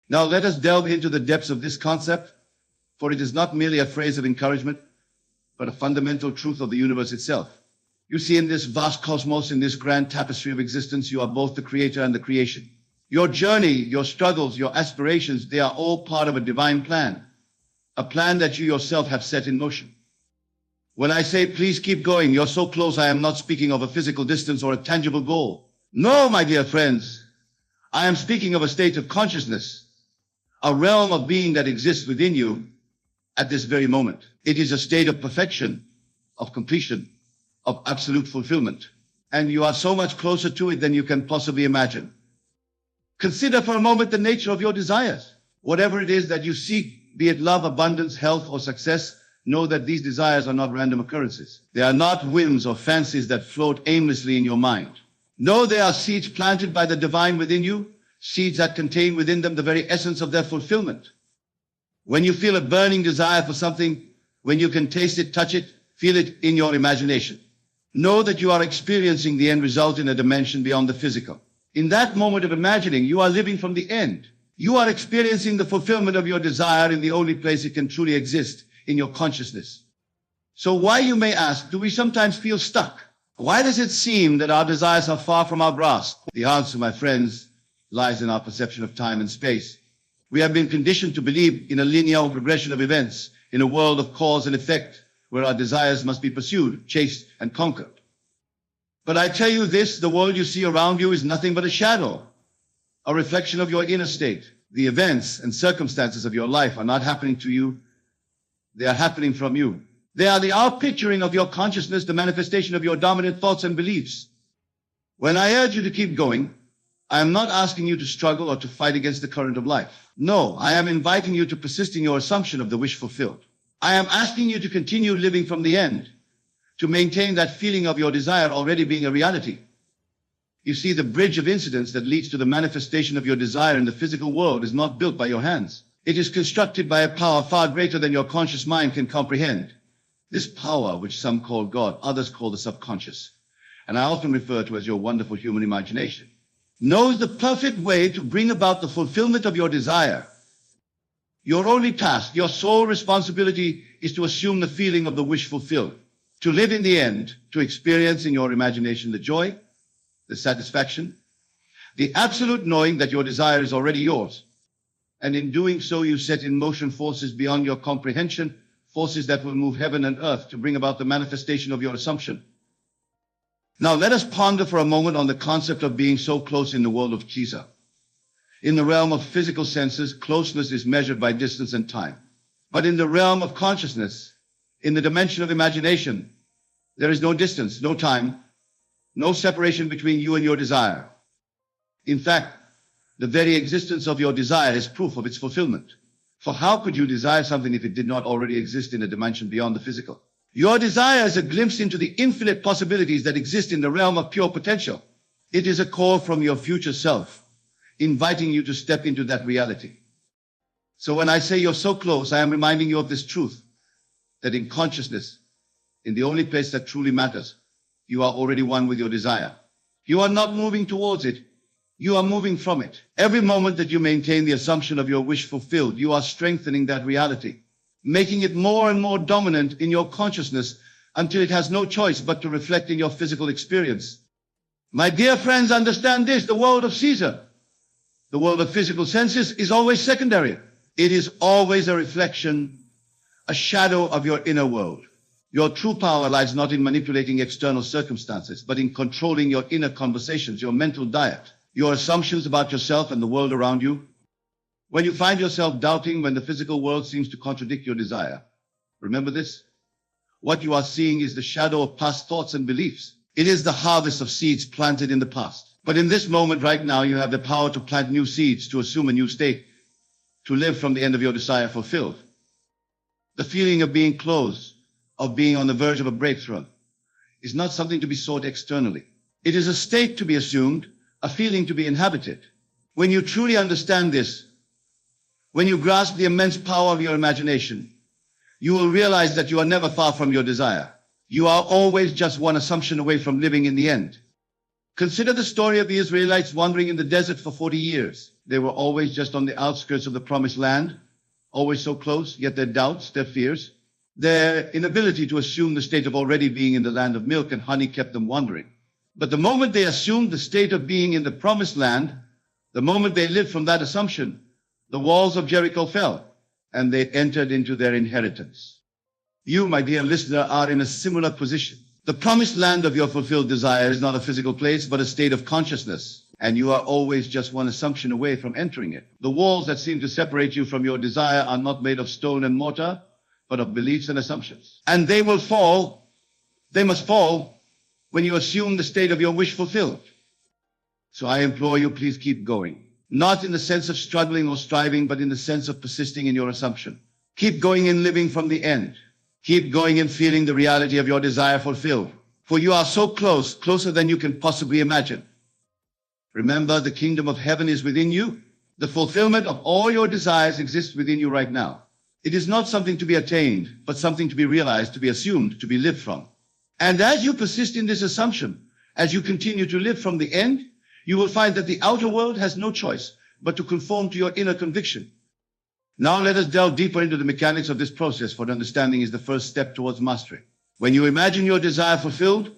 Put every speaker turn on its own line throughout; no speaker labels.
Now let us delve into the depths of this concept, for it is not merely a phrase of encouragement, but a fundamental truth of the universe itself. You see, in this vast cosmos, in this grand tapestry of existence, you are both the creator and the creation. Your journey, your struggles, your aspirations, they are all part of a divine plan, a plan that you yourself have set in motion. When I say, please keep going, you're so close, I am not speaking of a physical distance or a tangible goal. No, my dear friends, I am speaking of a state of consciousness, a realm of being that exists within you at this very moment. It is a state of perfection, of completion, of absolute fulfillment. And you are so much closer to it than you can possibly imagine. Consider for a moment the nature of your desires. Whatever it is that you seek, be it love, abundance, health, or success, know that these desires are not random occurrences. They are not whims or fancies that float aimlessly in your mind. No, they are seeds planted by the divine within you, seeds that contain within them the very essence of their fulfillment. When you feel a burning desire for something, when you can taste it, touch it, feel it in your imagination, know that you are experiencing the end result in a dimension beyond the physical. In that moment of imagining, you are living from the end. You are experiencing the fulfillment of your desire in the only place it can truly exist, in your consciousness. So why, you may ask, do we sometimes feel stuck? Why does it seem that our desires are far from our grasp? The answer, my friends, lies in our perception of time and space. We have been conditioned to believe in a linear progression of events, in a world of cause and effect, where our desires must be pursued, chased, and conquered. But I tell you this, the world you see around you is nothing but a shadow, a reflection of your inner state. The events and circumstances of your life are not happening to you, they are happening from you. They are the outpicturing of your consciousness, the manifestation of your dominant thoughts and beliefs. When I urge you to keep going, I am not asking you to struggle or to fight against the current of life. No, I am inviting you to persist in your assumption of the wish fulfilled. I am asking you to continue living from the end, to maintain that feeling of your desire already being a reality. You see, the bridge of incidents that leads to the manifestation of your desire in the physical world is not built by your hands. It is constructed by a power far greater than your conscious mind can comprehend. This power, which some call God, others call the subconscious, and I often refer to as your wonderful human imagination, knows the perfect way to bring about the fulfillment of your desire. Your only task, your sole responsibility, is to assume the feeling of the wish fulfilled, to live in the end, to experience in your imagination the joy, the satisfaction, the absolute knowing that your desire is already yours. And in doing so, you set in motion forces beyond your comprehension, forces that will move heaven and earth to bring about the manifestation of your assumption. Now let us ponder for a moment on the concept of being so close in the world of Chisa. In the realm of physical senses, closeness is measured by distance and time. But in the realm of consciousness, in the dimension of imagination, there is no distance, no time, no separation between you and your desire. In fact, the very existence of your desire is proof of its fulfillment. For how could you desire something if it did not already exist in a dimension beyond the physical? Your desire is a glimpse into the infinite possibilities that exist in the realm of pure potential. It is a call from your future self, inviting you to step into that reality. So when I say you're so close, I am reminding you of this truth, that in consciousness, in the only place that truly matters, you are already one with your desire. You are not moving towards it, you are moving from it. Every moment that you maintain the assumption of your wish fulfilled, you are strengthening that reality, making it more and more dominant in your consciousness until it has no choice but to reflect in your physical experience. My dear friends, understand this, the world of Caesar, the world of physical senses, is always secondary. It is always a reflection, a shadow of your inner world. Your true power lies not in manipulating external circumstances, but in controlling your inner conversations, your mental diet, your assumptions about yourself and the world around you. When you find yourself doubting, when the physical world seems to contradict your desire, remember this. What you are seeing is the shadow of past thoughts and beliefs. It is the harvest of seeds planted in the past. But in this moment right now, you have the power to plant new seeds, to assume a new state, to live from the end of your desire fulfilled. The feeling of being close, of being on the verge of a breakthrough, is not something to be sought externally. It is a state to be assumed, a feeling to be inhabited. When you truly understand this, when you grasp the immense power of your imagination, you will realize that you are never far from your desire. You are always just one assumption away from living in the end. Consider the story of the Israelites wandering in the desert for 40 years. They were always just on the outskirts of the promised land, always so close, yet their doubts, their fears, their inability to assume the state of already being in the land of milk and honey kept them wandering. But the moment they assumed the state of being in the promised land, the moment they lived from that assumption, the walls of Jericho fell, and they entered into their inheritance. You, my dear listener, are in a similar position. The promised land of your fulfilled desire is not a physical place, but a state of consciousness, and you are always just one assumption away from entering it. The walls that seem to separate you from your desire are not made of stone and mortar, but of beliefs and assumptions. And they must fall when you assume the state of your wish fulfilled. So I implore you, please keep going. Not in the sense of struggling or striving, but in the sense of persisting in your assumption. Keep going in living from the end. Keep going and feeling the reality of your desire fulfilled. For you are so close, closer than you can possibly imagine. Remember, the kingdom of heaven is within you. The fulfillment of all your desires exists within you right now. It is not something to be attained, but something to be realized, to be assumed, to be lived from. And as you persist in this assumption, as you continue to live from the end, you will find that the outer world has no choice but to conform to your inner conviction. Now let us delve deeper into the mechanics of this process, for understanding is the first step towards mastery. When you imagine your desire fulfilled,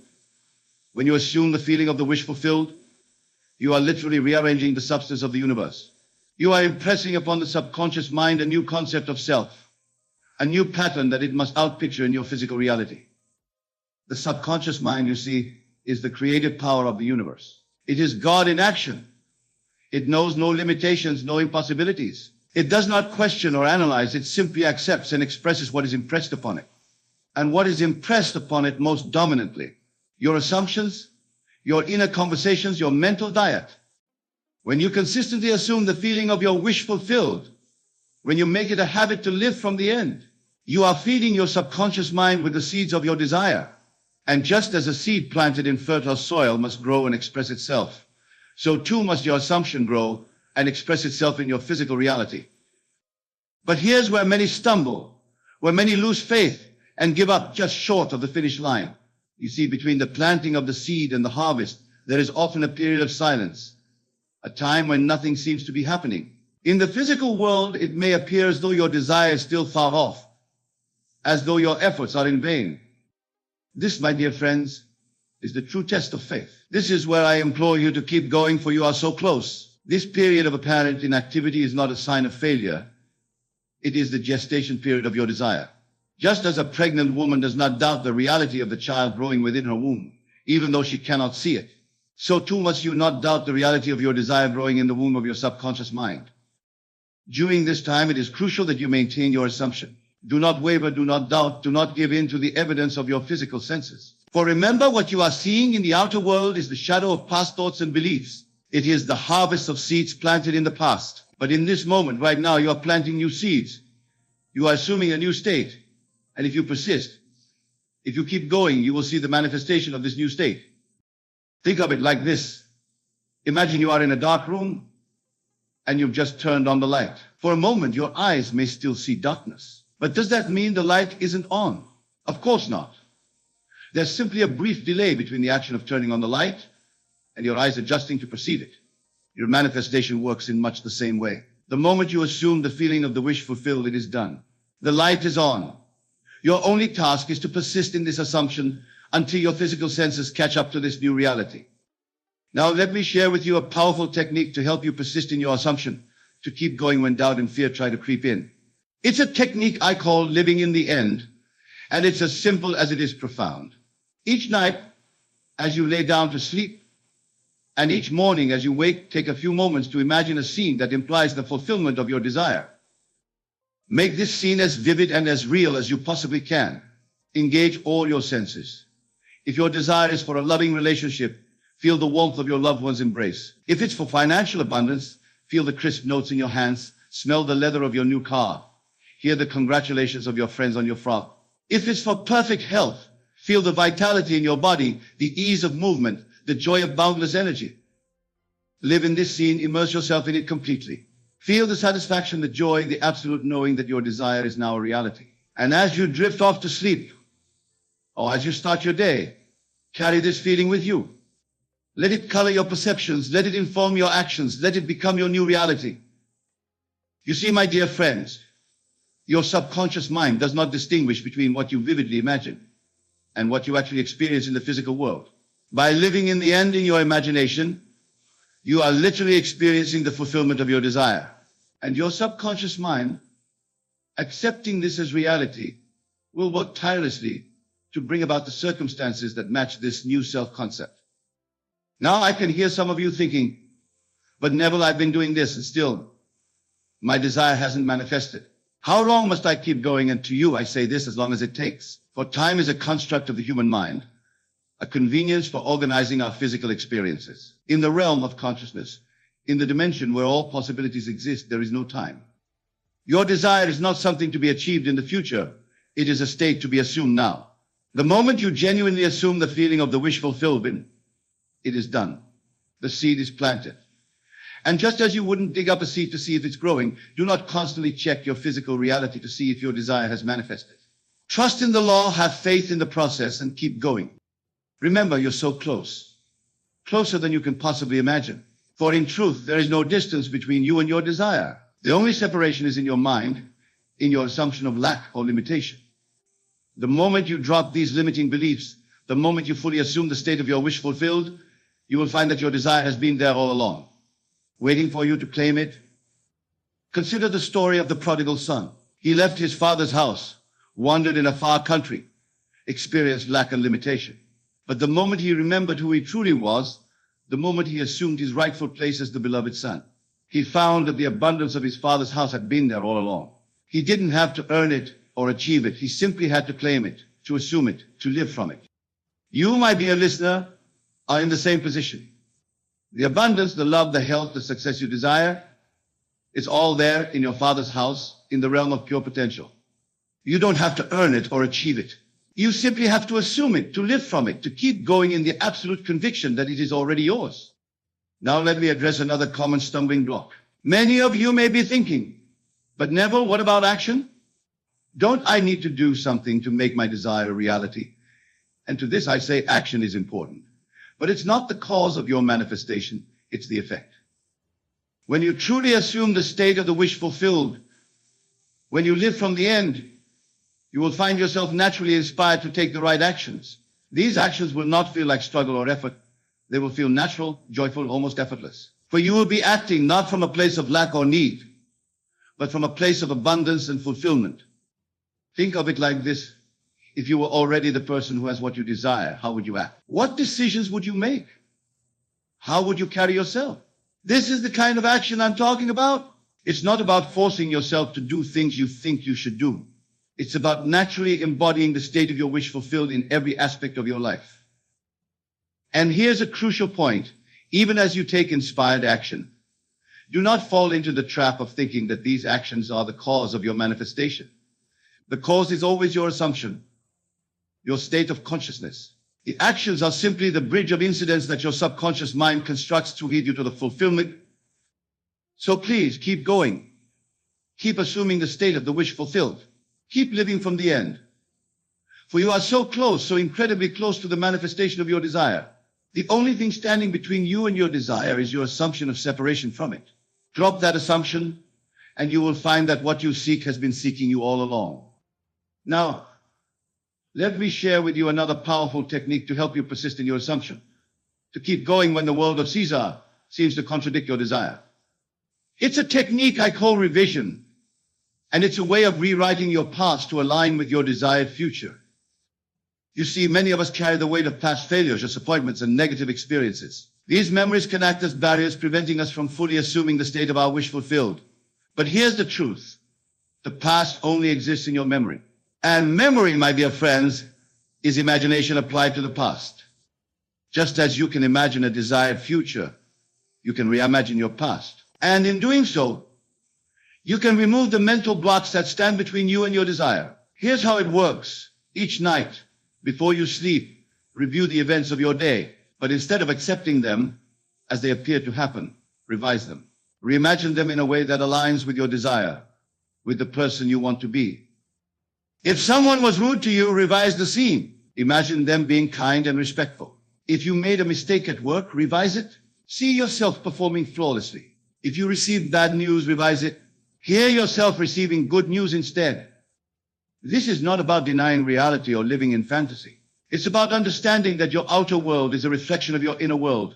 when you assume the feeling of the wish fulfilled, you are literally rearranging the substance of the universe. You are impressing upon the subconscious mind a new concept of self, a new pattern that it must outpicture in your physical reality. The subconscious mind, you see, is the creative power of the universe. It is God in action. It knows no limitations, no impossibilities. It does not question or analyze. It simply accepts and expresses what is impressed upon it. And what is impressed upon it most dominantly? Your assumptions, your inner conversations, your mental diet. When you consistently assume the feeling of your wish fulfilled, when you make it a habit to live from the end, you are feeding your subconscious mind with the seeds of your desire. And just as a seed planted in fertile soil must grow and express itself, so too must your assumption grow and express itself in your physical reality. But here's where many stumble, where many lose faith and give up just short of the finish line. You see, between the planting of the seed and the harvest, there is often a period of silence, a time when nothing seems to be happening. In the physical world, it may appear as though your desire is still far off, as though your efforts are in vain. This, my dear friends, is the true test of faith. This is where I implore you to keep going, for you are so close. This period of apparent inactivity is not a sign of failure. It is the gestation period of your desire. Just as a pregnant woman does not doubt the reality of the child growing within her womb, even though she cannot see it, so too must you not doubt the reality of your desire growing in the womb of your subconscious mind. During this time, it is crucial that you maintain your assumption. Do not waver, do not doubt, do not give in to the evidence of your physical senses. For remember, what you are seeing in the outer world is the shadow of past thoughts and beliefs. It is the harvest of seeds planted in the past. But in this moment, right now, you are planting new seeds. You are assuming a new state. And if you persist, if you keep going, you will see the manifestation of this new state. Think of it like this. Imagine you are in a dark room and you've just turned on the light. For a moment, your eyes may still see darkness. But does that mean the light isn't on? Of course not. There's simply a brief delay between the action of turning on the light and your eyes adjusting to perceive it. Your manifestation works in much the same way. The moment you assume the feeling of the wish fulfilled, it is done. The light is on. Your only task is to persist in this assumption until your physical senses catch up to this new reality. Now let me share with you a powerful technique to help you persist in your assumption, to keep going when doubt and fear try to creep in. It's a technique I call living in the end, and it's as simple as it is profound. Each night, as you lay down to sleep, and each morning as you wake, take a few moments to imagine a scene that implies the fulfillment of your desire. Make this scene as vivid and as real as you possibly can. Engage all your senses. If your desire is for a loving relationship, feel the warmth of your loved one's embrace. If it's for financial abundance, feel the crisp notes in your hands, smell the leather of your new car, hear the congratulations of your friends on your frock. If it's for perfect health, feel the vitality in your body, the ease of movement, the joy of boundless energy. Live in this scene, immerse yourself in it completely. Feel the satisfaction, the joy, the absolute knowing that your desire is now a reality. And as you drift off to sleep, or as you start your day, carry this feeling with you. Let it color your perceptions. Let it inform your actions. Let it become your new reality. You see, my dear friends, your subconscious mind does not distinguish between what you vividly imagine and what you actually experience in the physical world. By living in the end in your imagination, you are literally experiencing the fulfillment of your desire. And your subconscious mind, accepting this as reality, will work tirelessly to bring about the circumstances that match this new self-concept. Now I can hear some of you thinking, but Neville, I've been doing this and still my desire hasn't manifested. How long must I keep going? And to you, I say this: as long as it takes. For time is a construct of the human mind, a convenience for organizing our physical experiences. In the realm of consciousness, in the dimension where all possibilities exist, there is no time. Your desire is not something to be achieved in the future. It is a state to be assumed now. The moment you genuinely assume the feeling of the wish fulfillment, it is done. The seed is planted. And just as you wouldn't dig up a seed to see if it's growing, do not constantly check your physical reality to see if your desire has manifested. Trust in the law, have faith in the process, and keep going. Remember, you're so close, closer than you can possibly imagine. For in truth, there is no distance between you and your desire. The only separation is in your mind, in your assumption of lack or limitation. The moment you drop these limiting beliefs, the moment you fully assume the state of your wish fulfilled, you will find that your desire has been there all along, waiting for you to claim it. Consider the story of the prodigal son. He left his father's house, wandered in a far country, experienced lack and limitation. But the moment he remembered who he truly was, the moment he assumed his rightful place as the beloved son, he found that the abundance of his father's house had been there all along. He didn't have to earn it or achieve it. He simply had to claim it, to assume it, to live from it. You, my dear listener, are in the same position. The abundance, the love, the health, the success you desire, it's all there in your Father's house, in the realm of pure potential. You don't have to earn it or achieve it. You simply have to assume it, to live from it, to keep going in the absolute conviction that it is already yours. Now let me address another common stumbling block. Many of you may be thinking, but Neville, what about action? Don't I need to do something to make my desire a reality? And to this I say action is important. But it's not the cause of your manifestation, it's the effect. When you truly assume the state of the wish fulfilled, when you live from the end, you will find yourself naturally inspired to take the right actions. These actions will not feel like struggle or effort. They will feel natural, joyful, almost effortless. For you will be acting not from a place of lack or need, but from a place of abundance and fulfillment. Think of it like this. If you were already the person who has what you desire, how would you act? What decisions would you make? How would you carry yourself? This is the kind of action I'm talking about. It's not about forcing yourself to do things you think you should do. It's about naturally embodying the state of your wish fulfilled in every aspect of your life. And here's a crucial point. Even as you take inspired action, do not fall into the trap of thinking that these actions are the cause of your manifestation. The cause is always your assumption, your state of consciousness. The actions are simply the bridge of incidents that your subconscious mind constructs to lead you to the fulfillment. So please keep going. Keep assuming the state of the wish fulfilled. Keep living from the end. For you are so close, so incredibly close to the manifestation of your desire. The only thing standing between you and your desire is your assumption of separation from it. Drop that assumption, and you will find that what you seek has been seeking you all along. Now, let me share with you another powerful technique to help you persist in your assumption, to keep going when the world of Caesar seems to contradict your desire. It's a technique I call revision, and it's a way of rewriting your past to align with your desired future. You see, many of us carry the weight of past failures, disappointments, and negative experiences. These memories can act as barriers, preventing us from fully assuming the state of our wish fulfilled. But here's the truth. The past only exists in your memory. And memory, my dear friends, is imagination applied to the past. Just as you can imagine a desired future, you can reimagine your past. And in doing so, you can remove the mental blocks that stand between you and your desire. Here's how it works. Each night, before you sleep, review the events of your day. But instead of accepting them as they appear to happen, revise them. Reimagine them in a way that aligns with your desire, with the person you want to be. If someone was rude to you, revise the scene. Imagine them being kind and respectful. If you made a mistake at work, revise it. See yourself performing flawlessly. If you received bad news, revise it. Hear yourself receiving good news instead. This is not about denying reality or living in fantasy. It's about understanding that your outer world is a reflection of your inner world.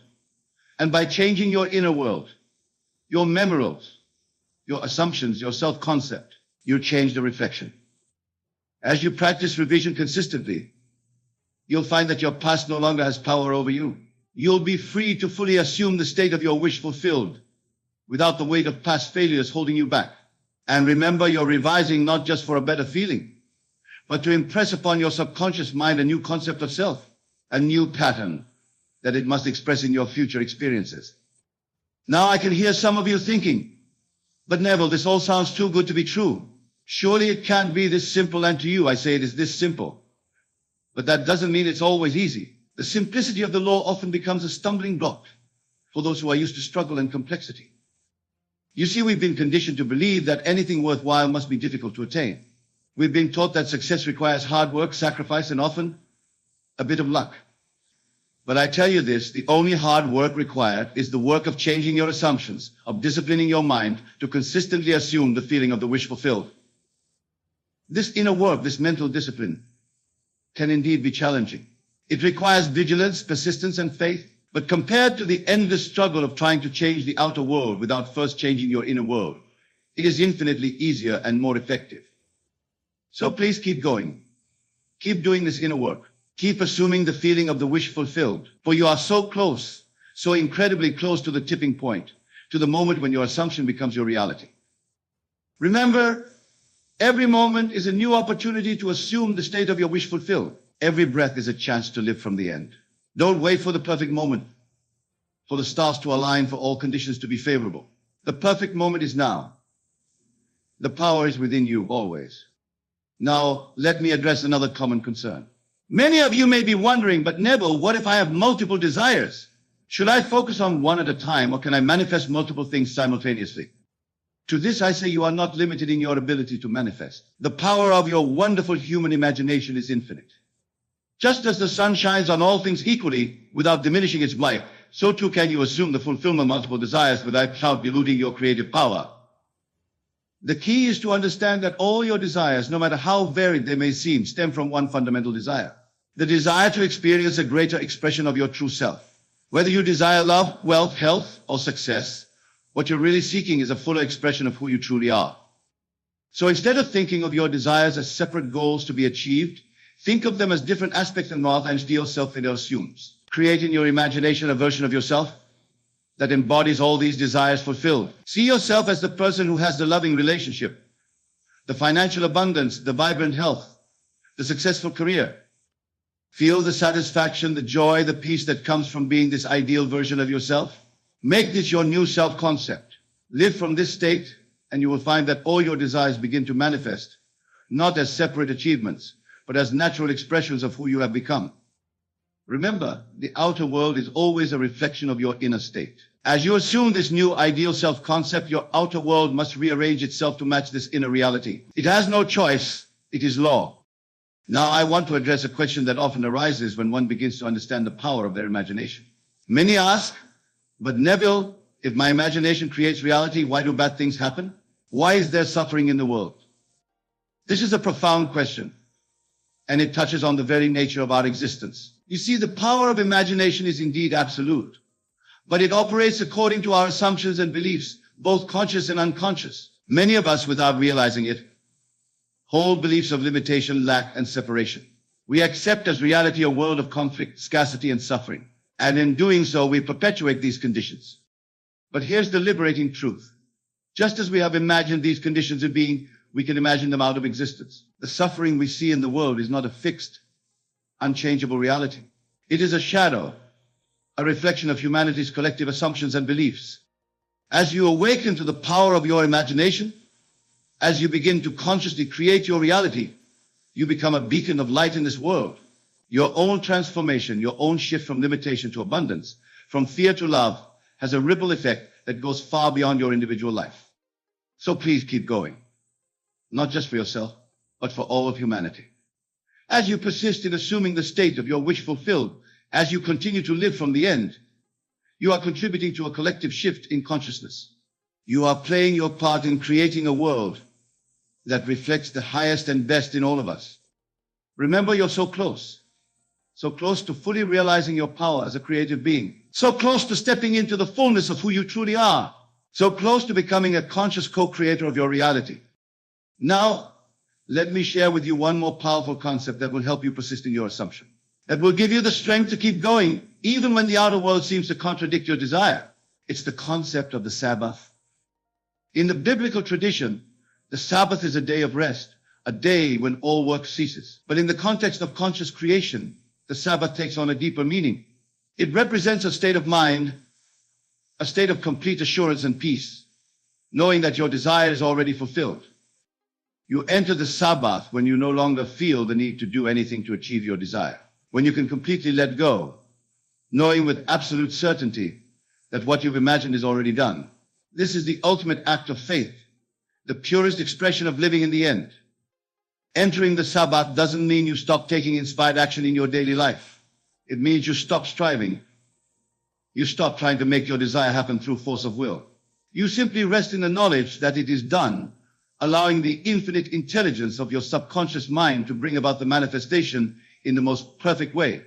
And by changing your inner world, your memorals, your assumptions, your self-concept, you change the reflection. As you practice revision consistently, you'll find that your past no longer has power over you. You'll be free to fully assume the state of your wish fulfilled without the weight of past failures holding you back. And remember, you're revising not just for a better feeling, but to impress upon your subconscious mind a new concept of self, a new pattern that it must express in your future experiences. Now I can hear some of you thinking, but Neville, this all sounds too good to be true. Surely it can't be this simple, and to you I say it is this simple. But that doesn't mean it's always easy. The simplicity of the law often becomes a stumbling block for those who are used to struggle and complexity. You see, we've been conditioned to believe that anything worthwhile must be difficult to attain. We've been taught that success requires hard work, sacrifice, and often a bit of luck. But I tell you this, the only hard work required is the work of changing your assumptions, of disciplining your mind to consistently assume the feeling of the wish fulfilled. This inner work, this mental discipline, can indeed be challenging. It requires vigilance, persistence, and faith. But compared to the endless struggle of trying to change the outer world without first changing your inner world, it is infinitely easier and more effective. So please keep going. Keep doing this inner work. Keep assuming the feeling of the wish fulfilled, for you are so close, so incredibly close to the tipping point, to the moment when your assumption becomes your reality. Remember, every moment is a new opportunity to assume the state of your wish fulfilled. Every breath is a chance to live from the end. Don't wait for the perfect moment, for the stars to align, for all conditions to be favorable. The perfect moment is now. The power is within you always. Now, let me address another common concern. Many of you may be wondering, but Neville, what if I have multiple desires? Should I focus on one at a time, or can I manifest multiple things simultaneously? To this I say you are not limited in your ability to manifest. The power of your wonderful human imagination is infinite. Just as the sun shines on all things equally without diminishing its light, so too can you assume the fulfillment of multiple desires without diluting your creative power. The key is to understand that all your desires, no matter how varied they may seem, stem from one fundamental desire. The desire to experience a greater expression of your true self. Whether you desire love, wealth, health, or success, what you're really seeking is a fuller expression of who you truly are. So instead of thinking of your desires as separate goals to be achieved, think of them as different aspects of your ideal self it assumes. Create in your imagination a version of yourself that embodies all these desires fulfilled. See yourself as the person who has the loving relationship, the financial abundance, the vibrant health, the successful career. Feel the satisfaction, the joy, the peace that comes from being this ideal version of yourself. Make this your new self-concept. Live from this state, and you will find that all your desires begin to manifest, not as separate achievements, but as natural expressions of who you have become. Remember, the outer world is always a reflection of your inner state. As you assume this new ideal self-concept, your outer world must rearrange itself to match this inner reality. It has no choice. It is law. Now, I want to address a question that often arises when one begins to understand the power of their imagination. Many ask, but Neville, if my imagination creates reality, why do bad things happen? Why is there suffering in the world? This is a profound question, and it touches on the very nature of our existence. You see, the power of imagination is indeed absolute, but it operates according to our assumptions and beliefs, both conscious and unconscious. Many of us, without realizing it, hold beliefs of limitation, lack, and separation. We accept as reality a world of conflict, scarcity, and suffering. And in doing so, we perpetuate these conditions. But here's the liberating truth. Just as we have imagined these conditions of being, we can imagine them out of existence. The suffering we see in the world is not a fixed, unchangeable reality. It is a shadow, a reflection of humanity's collective assumptions and beliefs. As you awaken to the power of your imagination, as you begin to consciously create your reality, you become a beacon of light in this world. Your own transformation, your own shift from limitation to abundance, from fear to love, has a ripple effect that goes far beyond your individual life. So please keep going, not just for yourself, but for all of humanity. As you persist in assuming the state of your wish fulfilled, As you continue to live from the end, you are contributing to a collective shift in consciousness. You are playing your part in creating a world that reflects the highest and best in all of us. Remember, you're so close to fully realizing your power as a creative being, so close to stepping into the fullness of who you truly are, so close to becoming a conscious co-creator of your reality. Now, let me share with you one more powerful concept that will help you persist in your assumption, that will give you the strength to keep going, even when the outer world seems to contradict your desire. It's the concept of the Sabbath. In the biblical tradition, the Sabbath is a day of rest, a day when all work ceases. But in the context of conscious creation, the Sabbath takes on a deeper meaning. It represents a state of mind, a state of complete assurance and peace, knowing that your desire is already fulfilled. You enter the Sabbath when you no longer feel the need to do anything to achieve your desire, when you can completely let go, knowing with absolute certainty that what you've imagined is already done. This is the ultimate act of faith, the purest expression of living in the end. Entering the Sabbath doesn't mean you stop taking inspired action in your daily life. It means you stop striving. You stop trying to make your desire happen through force of will. You simply rest in the knowledge that it is done, allowing the infinite intelligence of your subconscious mind to bring about the manifestation in the most perfect way.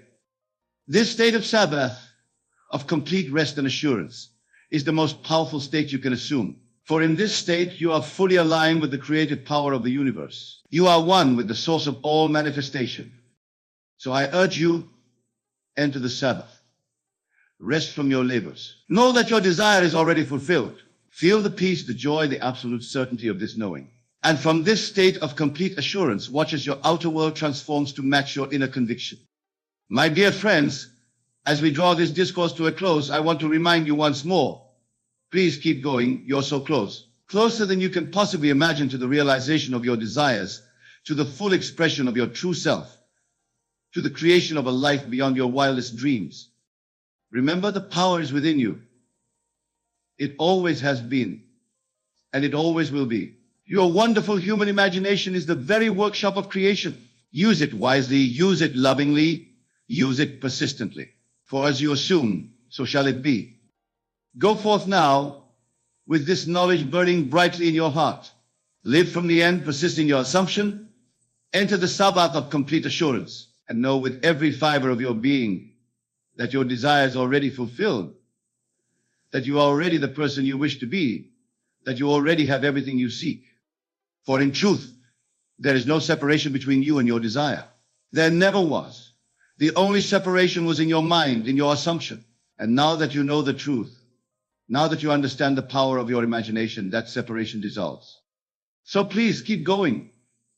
This state of Sabbath, of complete rest and assurance, is the most powerful state you can assume. For in this state, you are fully aligned with the creative power of the universe. You are one with the source of all manifestation. So I urge you, enter the Sabbath. Rest from your labors. Know that your desire is already fulfilled. Feel the peace, the joy, the absolute certainty of this knowing. And from this state of complete assurance, watch as your outer world transforms to match your inner conviction. My dear friends, as we draw this discourse to a close, I want to remind you once more, please keep going. You're so close. Closer than you can possibly imagine to the realization of your desires, to the full expression of your true self, to the creation of a life beyond your wildest dreams. Remember, the power is within you. It always has been, and it always will be. Your wonderful human imagination is the very workshop of creation. Use it wisely, use it lovingly, use it persistently. For as you assume, so shall it be. Go forth now with this knowledge burning brightly in your heart. Live from the end, persist in your assumption. Enter the Sabbath of complete assurance, and know with every fiber of your being that your desire is already fulfilled, that you are already the person you wish to be, that you already have everything you seek. For in truth, there is no separation between you and your desire. There never was. The only separation was in your mind, in your assumption. And now that you know the truth, now that you understand the power of your imagination, that separation dissolves. So please keep going,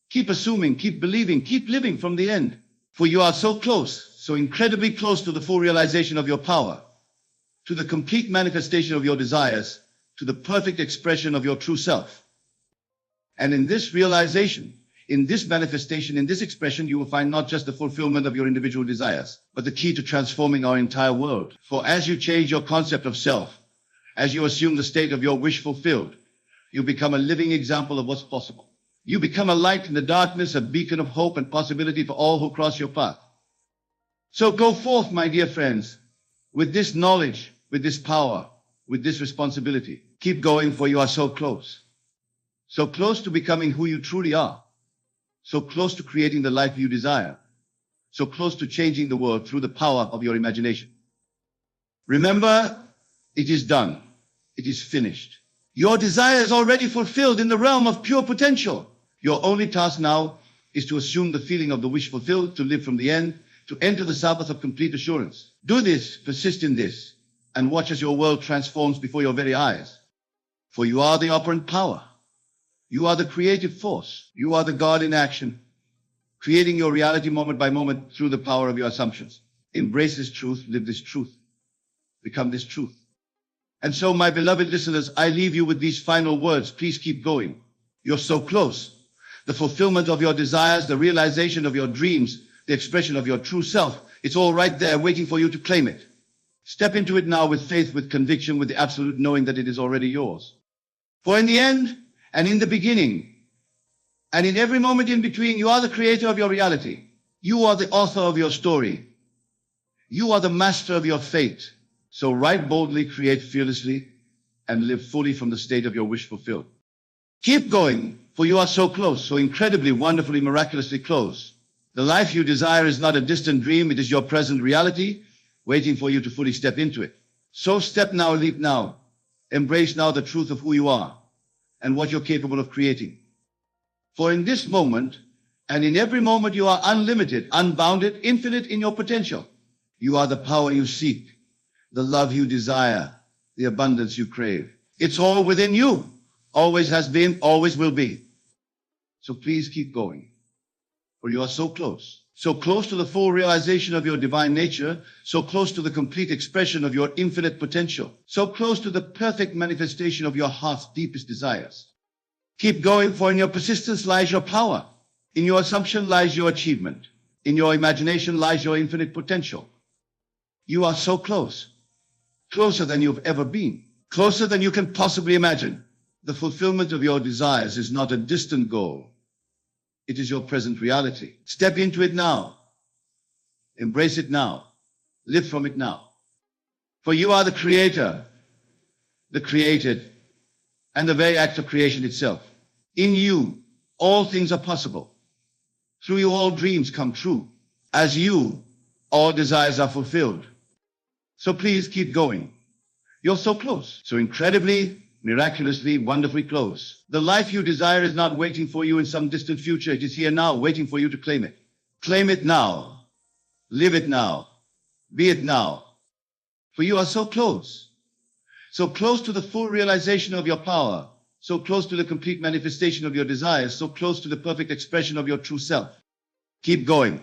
keep assuming, keep believing, keep living from the end. For you are so close, so incredibly close to the full realization of your power, to the complete manifestation of your desires, to the perfect expression of your true self. And in this realization, in this manifestation, in this expression, you will find not just the fulfillment of your individual desires, but the key to transforming our entire world. For as you change your concept of self, as you assume the state of your wish fulfilled, you become a living example of what's possible. You become a light in the darkness, a beacon of hope and possibility for all who cross your path. So go forth, my dear friends, with this knowledge, with this power, with this responsibility. Keep going, for you are so close. So close to becoming who you truly are. So close to creating the life you desire. So close to changing the world through the power of your imagination. Remember, it is done. It is finished. Your desire is already fulfilled in the realm of pure potential. Your only task now is to assume the feeling of the wish fulfilled, to live from the end, to enter the Sabbath of complete assurance. Do this, persist in this, and watch as your world transforms before your very eyes. For you are the operant power. You are the creative force. You are the God in action, creating your reality moment by moment through the power of your assumptions. Embrace this truth, live this truth, become this truth. And so, my beloved listeners, I leave you with these final words. Please keep going. You're so close. The fulfillment of your desires, the realization of your dreams, the expression of your true self, it's all right there waiting for you to claim it. Step into it now with faith, with conviction, with the absolute knowing that it is already yours. For in the end, and in the beginning, and in every moment in between, you are the creator of your reality. You are the author of your story. You are the master of your fate. So write boldly, create fearlessly, and live fully from the state of your wish fulfilled. Keep going, for you are so close, so incredibly, wonderfully, miraculously close. The life you desire is not a distant dream, it is your present reality, waiting for you to fully step into it. So step now, leap now. Embrace now the truth of who you are and what you're capable of creating. For in this moment, and in every moment, you are unlimited, unbounded, infinite in your potential. You are the power you seek, the love you desire, the abundance you crave. It's all within you. Always has been, always will be. So please keep going, for you are so close to the full realization of your divine nature, so close to the complete expression of your infinite potential, so close to the perfect manifestation of your heart's deepest desires. Keep going, for in your persistence lies your power. In your assumption lies your achievement. In your imagination lies your infinite potential. You are so close, closer than you've ever been, closer than you can possibly imagine. The fulfillment of your desires is not a distant goal. It is your present reality. Step into it now. Embrace it now. Live from it now. For you are the creator, the created, and the very act of creation itself. In you, all things are possible. Through you, all dreams come true. As you, all desires are fulfilled. So please keep going. You're so close, so incredibly, miraculously, wonderfully close. The life you desire is not waiting for you in some distant future. It is here now, waiting for you to claim it. Claim it now. Live it now. Be it now. For you are so close to the full realization of your power, so close to the complete manifestation of your desires, so close to the perfect expression of your true self. Keep going.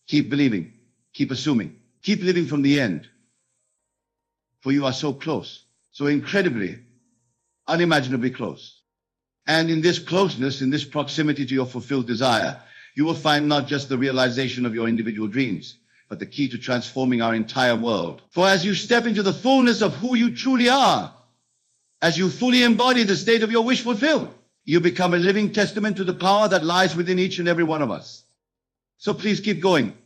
Keep believing. Keep assuming. Keep living from the end. For you are so close, so incredibly, unimaginably close. And in this closeness, in this proximity to your fulfilled desire, you will find not just the realization of your individual dreams, but the key to transforming our entire world. For as you step into the fullness of who you truly are, as you fully embody the state of your wish fulfilled, you become a living testament to the power that lies within each and every one of us. So please keep going,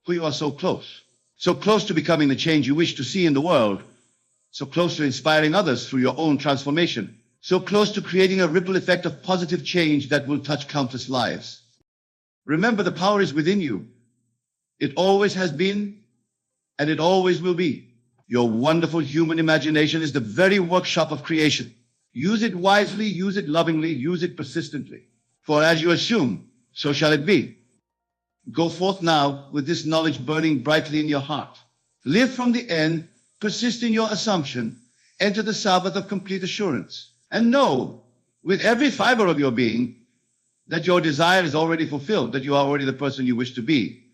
for you are so close to becoming the change you wish to see in the world, so close to inspiring others through your own transformation, so close to creating a ripple effect of positive change that will touch countless lives. Remember, the power is within you. It always has been, and it always will be. Your wonderful human imagination is the very workshop of creation. Use it wisely, use it lovingly, use it persistently. For as you assume, so shall it be. Go forth now with this knowledge burning brightly in your heart. Live from the end, persist in your assumption, enter the Sabbath of complete assurance, and know with every fiber of your being that your desire is already fulfilled, that you are already the person you wish to be,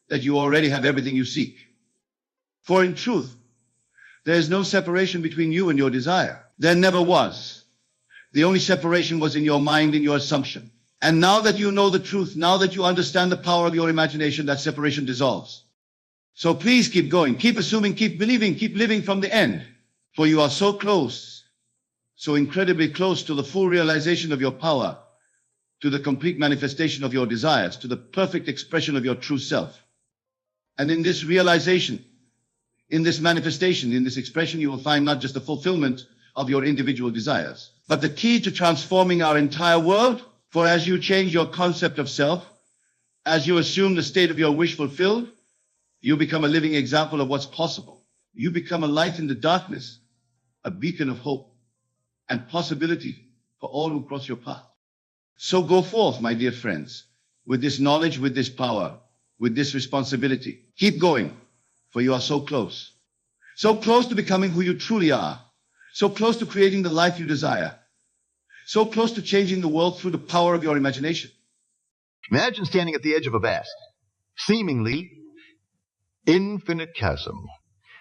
that you already have everything you seek. For in truth, there is no separation between you and your desire. There never was. The only separation was in your mind, in your assumption. And now that you know the truth, now that you understand the power of your imagination, that separation dissolves. So please keep going, keep assuming, keep believing, keep living from the end. For you are so close, so incredibly close to the full realization of your power, to the complete manifestation of your desires, to the perfect expression of your true self. And in this realization, in this manifestation, in this expression, you will find not just the fulfillment of your individual desires, but the key to transforming our entire world. For as you change your concept of self, as you assume the state of your wish fulfilled, you become a living example of what's possible. You become a light in the darkness, a beacon of hope and possibility for all who cross your path. So go forth, my dear friends, with this knowledge, with this power, with this responsibility. Keep going, for you are so close to becoming who you truly are, so close to creating the life you desire, so close to changing the world through the power of your imagination.
Imagine standing at the edge of a vast, seemingly infinite chasm.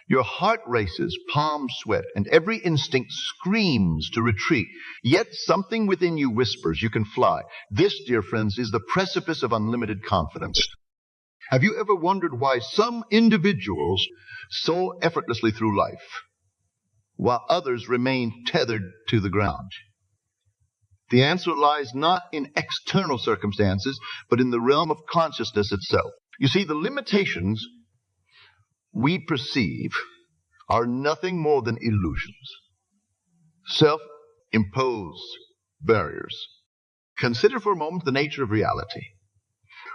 Your heart races, palms sweat, and every instinct screams to retreat. Yet something within you whispers you can fly. This, dear friends, is the precipice of unlimited confidence. Have you ever wondered why some individuals soar effortlessly through life, while others remain tethered to the ground? The answer lies not in external circumstances, but in the realm of consciousness itself. You see, the limitations we perceive are nothing more than illusions, self-imposed barriers. Consider for a moment the nature of reality.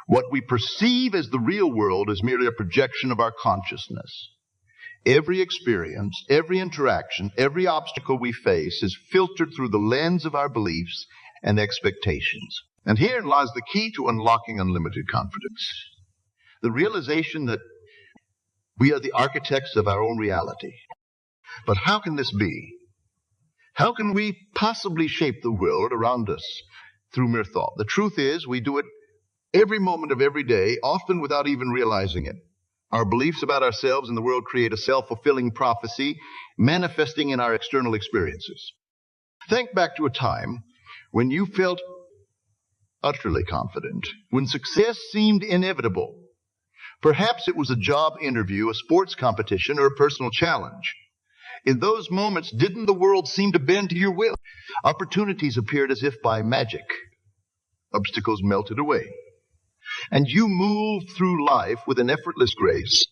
What we perceive as the real world is merely a projection of our consciousness. Every experience, every interaction, every obstacle we face is filtered through the lens of our beliefs and expectations. And herein lies the key to unlocking unlimited confidence. The realization that we are the architects of our own reality. But how can this be? How can we possibly shape the world around us through mere thought? The truth is, we do it every moment of every day, often without even realizing it. Our beliefs about ourselves and the world create a self-fulfilling prophecy manifesting in our external experiences. Think back to a time when you felt utterly confident, when success seemed inevitable. Perhaps it was a job interview, a sports competition, or a personal challenge. In those moments, didn't the world seem to bend to your will? Opportunities appeared as if by magic. Obstacles melted away. And you moved through life with an effortless grace.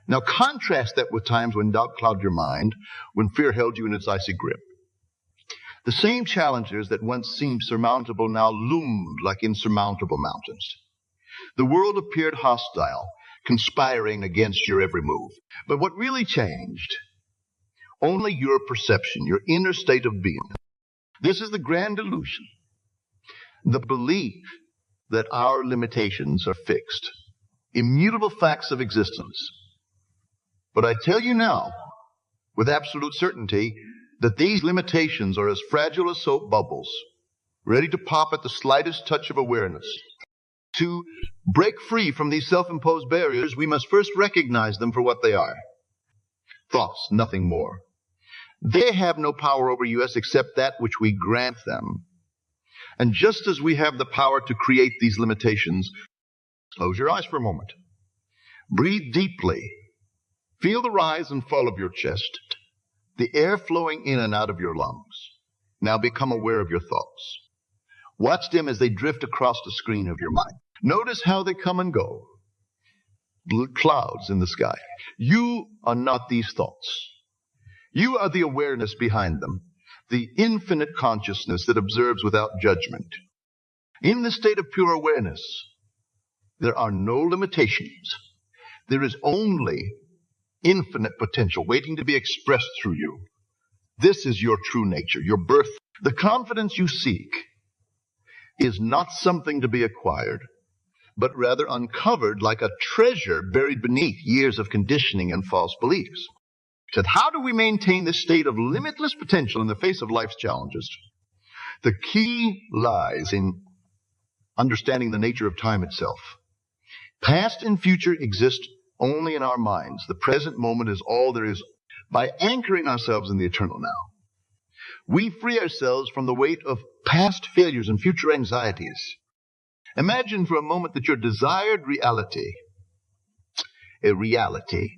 Now contrast that with times when doubt clouded your mind, when fear held you in its icy grip. The same challenges that once seemed surmountable now loomed like insurmountable mountains. The world appeared hostile, conspiring against your every move. But what really changed? Only your perception, your inner state of being. This is the grand illusion. The belief that our limitations are fixed, immutable facts of existence. But I tell you now, with absolute certainty, that these limitations are as fragile as soap bubbles, ready to pop at the slightest touch of awareness. To break free from these self-imposed barriers, we must first recognize them for what they are. Thoughts, nothing more. They have no power over us except that which we grant them. And just as we have the power to create these limitations, close your eyes for a moment. Breathe deeply. Feel the rise and fall of your chest, the air flowing in and out of your lungs. Now become aware of your thoughts. Watch them as they drift across the screen of your mind. Notice how they come and go. Clouds in the sky. You are not these thoughts. You are the awareness behind them, the infinite consciousness that observes without judgment. In the state of pure awareness, there are no limitations. There is only infinite potential waiting to be expressed through you. This is your true nature, your birth. The confidence you seek is not something to be acquired, but rather uncovered like a treasure buried beneath years of conditioning and false beliefs. Said, how do we maintain this state of limitless potential in the face of life's challenges? The key lies in understanding the nature of time itself. Past and future exist only in our minds. The present moment is all there is. By anchoring ourselves in the eternal now, we free ourselves from the weight of past failures and future anxieties. Imagine for a moment that your desired reality, a reality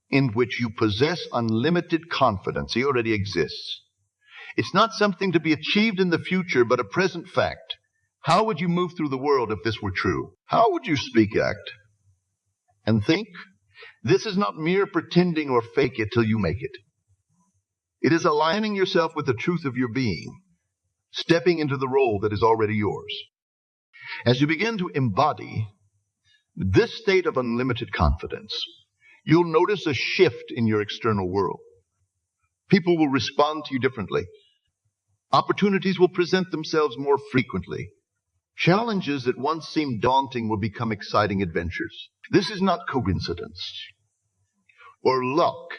in which you possess unlimited confidence, it already exists. It's not something to be achieved in the future, but a present fact. How would you move through the world if this were true? How would you speak, act, and think? This is not mere pretending or fake it till you make it. It is aligning yourself with the truth of your being, stepping into the role that is already yours. As you begin to embody this state of unlimited confidence, you'll notice a shift in your external world. People will respond to you differently. Opportunities will present themselves more frequently. Challenges that once seemed daunting will become exciting adventures. This is not coincidence or luck.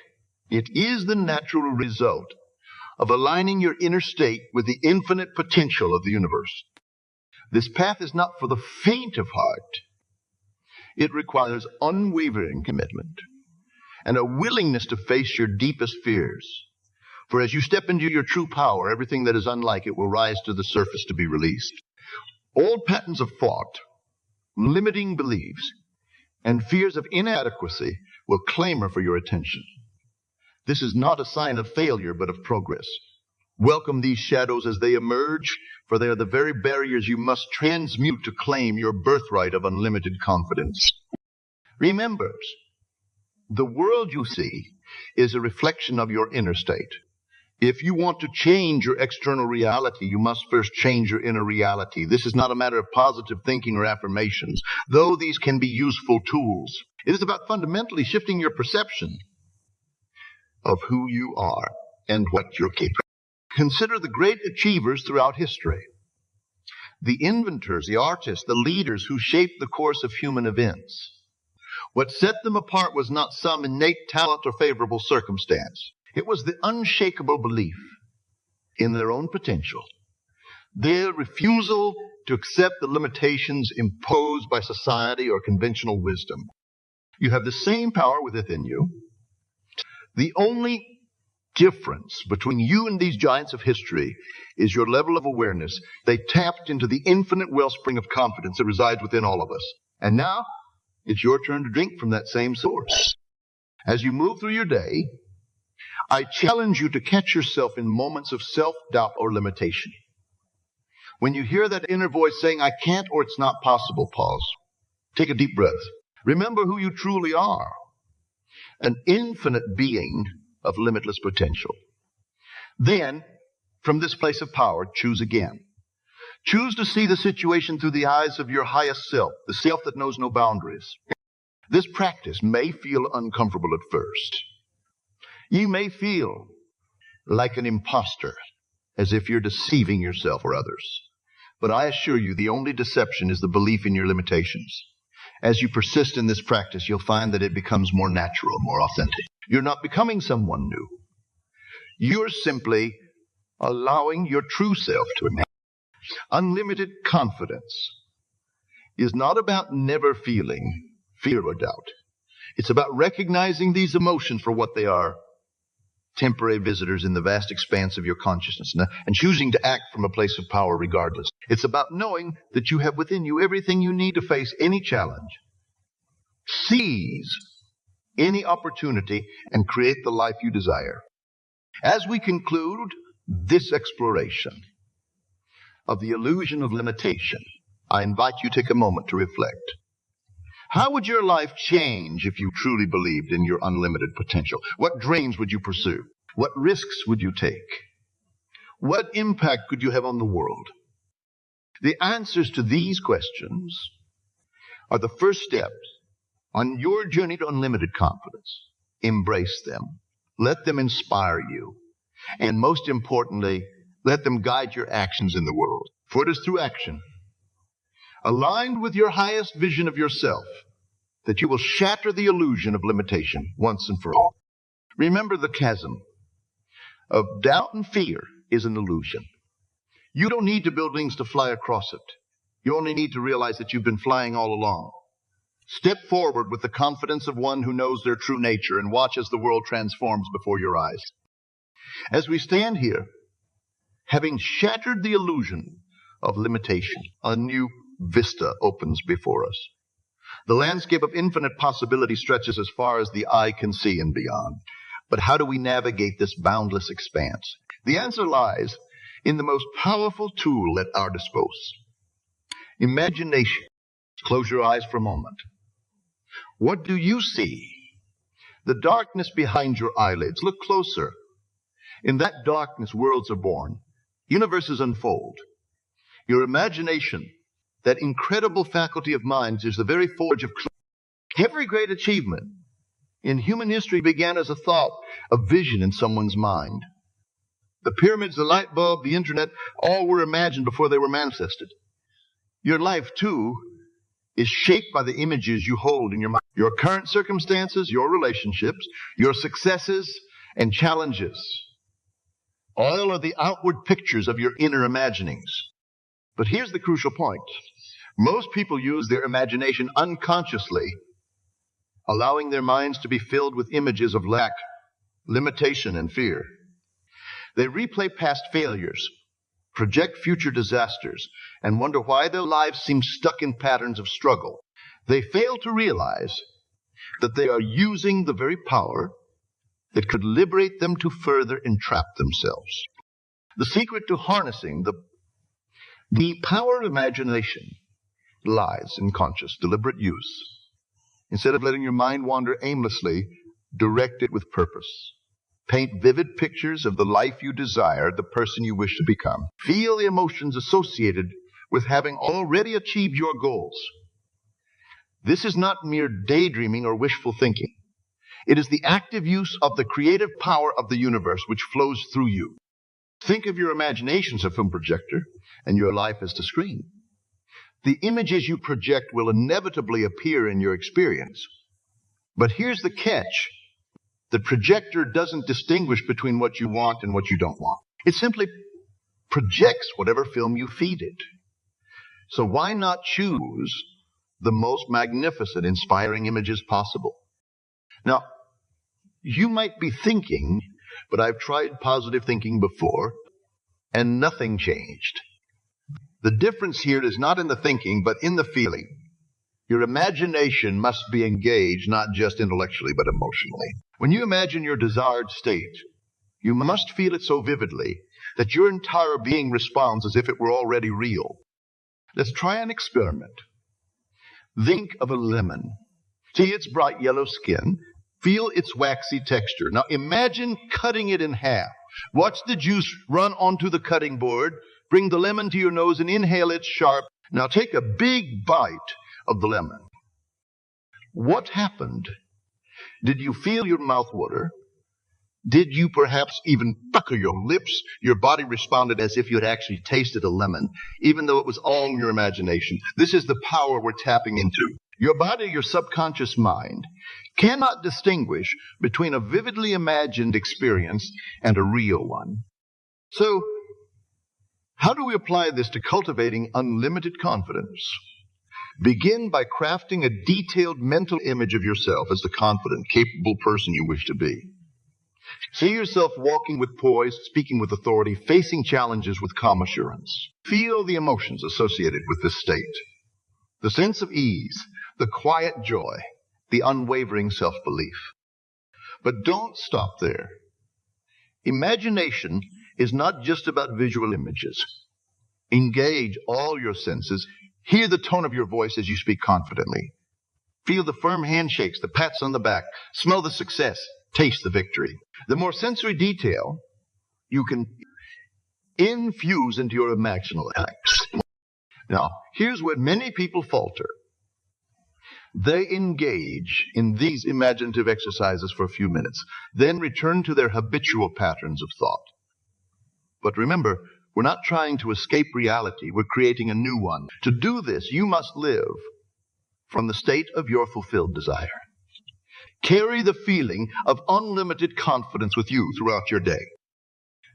It is the natural result of aligning your inner state with the infinite potential of the universe. This path is not for the faint of heart. It requires unwavering commitment and a willingness to face your deepest fears. For as you step into your true power, everything that is unlike it will rise to the surface to be released. Old patterns of thought, limiting beliefs, and fears of inadequacy will clamor for your attention. This is not a sign of failure, but of progress. Welcome these shadows as they emerge, for they are the very barriers you must transmute to claim your birthright of unlimited confidence. Remember, The world you see is a reflection of your inner state. If you want to change your external reality, you must first change your inner reality. This is not a matter of positive thinking or affirmations, though these can be useful tools. It is about fundamentally shifting your perception of who you are and what you're capable of. Consider the great achievers throughout history. The inventors, the artists, the leaders who shaped the course of human events. What set them apart was not some innate talent or favorable circumstance. It was the unshakable belief in their own potential, their refusal to accept the limitations imposed by society or conventional wisdom. You have the same power within you. The only difference between you and these giants of history is your level of awareness. They tapped into the infinite wellspring of confidence that resides within all of us. And now it's your turn to drink from that same source. As you move through your day, I challenge you to catch yourself in moments of self-doubt or limitation. When you hear that inner voice saying, I can't or it's not possible, pause. Take a deep breath. Remember who you truly are. An infinite being of limitless potential. Then, from this place of power, choose again. Choose to see the situation through the eyes of your highest self, the self that knows no boundaries. This practice may feel uncomfortable at first. You may feel like an imposter, as if you're deceiving yourself or others. But I assure you, the only deception is the belief in your limitations. As you persist in this practice, you'll find that it becomes more natural, more authentic. You're not becoming someone new. You're simply allowing your true self to emerge. Unlimited confidence is not about never feeling fear or doubt. It's about recognizing these emotions for what they are, temporary visitors in the vast expanse of your consciousness, and choosing to act from a place of power regardless. It's about knowing that you have within you everything you need to face any challenge, seize any opportunity, and create the life you desire. As we conclude this exploration of the illusion of limitation, I invite you to take a moment to reflect. How would your life change if you truly believed in your unlimited potential? What dreams would you pursue? What risks would you take? What impact could you have on the world? The answers to these questions are the first steps on your journey to unlimited confidence. Embrace them. Let them inspire you. And most importantly, let them guide your actions in the world. For it is through action, aligned with your highest vision of yourself, that you will shatter the illusion of limitation once and for all. Remember, the chasm of doubt and fear is an illusion. You don't need to build wings to fly across it. You only need to realize that you've been flying all along. Step forward with the confidence of one who knows their true nature and watch as the world transforms before your eyes. As we stand here, having shattered the illusion of limitation, a new vista opens before us. The landscape of infinite possibility stretches as far as the eye can see and beyond. But how do we navigate this boundless expanse? The answer lies in the most powerful tool at our disposal. Imagination. Close your eyes for a moment. What do you see? The darkness behind your eyelids. Look closer. In that darkness, worlds are born. Universes unfold. Your imagination, that incredible faculty of mind, is the very forge of clarity. Every great achievement in human history began as a thought, a vision in someone's mind. The pyramids, the light bulb, the internet, all were imagined before they were manifested. Your life, too, is shaped by the images you hold in your mind. Your current circumstances, your relationships, your successes and challenges, all are the outward pictures of your inner imaginings. But here's the crucial point. Most people use their imagination unconsciously, allowing their minds to be filled with images of lack, limitation, and fear. They replay past failures, project future disasters, and wonder why their lives seem stuck in patterns of struggle. They fail to realize that they are using the very power that could liberate them to further entrap themselves. The secret to harnessing the power of imagination lies in conscious, deliberate use. Instead of letting your mind wander aimlessly, Direct it with purpose. Paint vivid pictures of the life you desire, the person you wish to become. Feel the emotions associated with having already achieved your goals. This is not mere daydreaming or wishful thinking. It is the active use of the creative power of the universe which flows through you. Think of your imagination as a film projector and your life as the screen. The images you project will inevitably appear in your experience. But here's the catch. The projector doesn't distinguish between what you want and what you don't want. It simply projects whatever film you feed it. So why not choose the most magnificent, inspiring images possible? Now, you might be thinking, but I've tried positive thinking before, and nothing changed. The difference here is not in the thinking, but in the feeling. Your imagination must be engaged, not just intellectually, but emotionally. When you imagine your desired state, you must feel it so vividly that your entire being responds as if it were already real. Let's try an experiment. Think of a lemon. See its bright yellow skin. Feel its waxy texture. Now imagine cutting it in half. Watch the juice run onto the cutting board. Bring the lemon to your nose and inhale its sharp. Now take a big bite of the lemon. What happened? Did you feel your mouth water? Did you perhaps even pucker your lips? Your body responded as if you had actually tasted a lemon, even though it was all in your imagination. This is the power we're tapping into. Your body, your subconscious mind, cannot distinguish between a vividly imagined experience and a real one. So, how do we apply this to cultivating unlimited confidence? Begin by crafting a detailed mental image of yourself as the confident, capable person you wish to be. See yourself walking with poise, speaking with authority, facing challenges with calm assurance. Feel the emotions associated with this state. The sense of ease, the quiet joy, the unwavering self-belief. But don't stop there. Imagination is not just about visual images. Engage all your senses. Hear the tone of your voice as you speak confidently. Feel the firm handshakes, the pats on the back. Smell the success. Taste the victory. The more sensory detail you can infuse into your imaginal acts. Now, here's where many people falter. They engage in these imaginative exercises for a few minutes, then return to their habitual patterns of thought. But remember, we're not trying to escape reality. We're creating a new one. To do this, you must live from the state of your fulfilled desire. Carry the feeling of unlimited confidence with you throughout your day.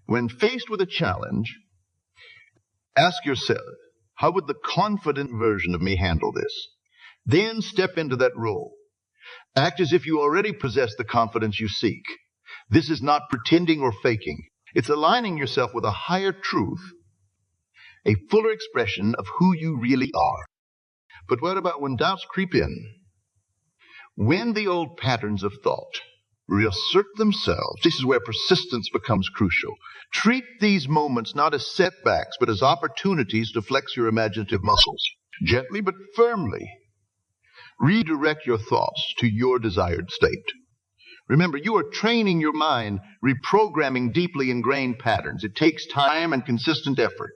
When faced with a challenge, ask yourself, how would the confident version of me handle this? Then step into that role. Act as if you already possess the confidence you seek. This is not pretending or faking. It's aligning yourself with a higher truth, a fuller expression of who you really are. But what about when doubts creep in? When the old patterns of thought reassert themselves, this is where persistence becomes crucial. Treat these moments not as setbacks, but as opportunities to flex your imaginative muscles. Gently but firmly, redirect your thoughts to your desired state. Remember, you are training your mind, reprogramming deeply ingrained patterns. It takes time and consistent effort.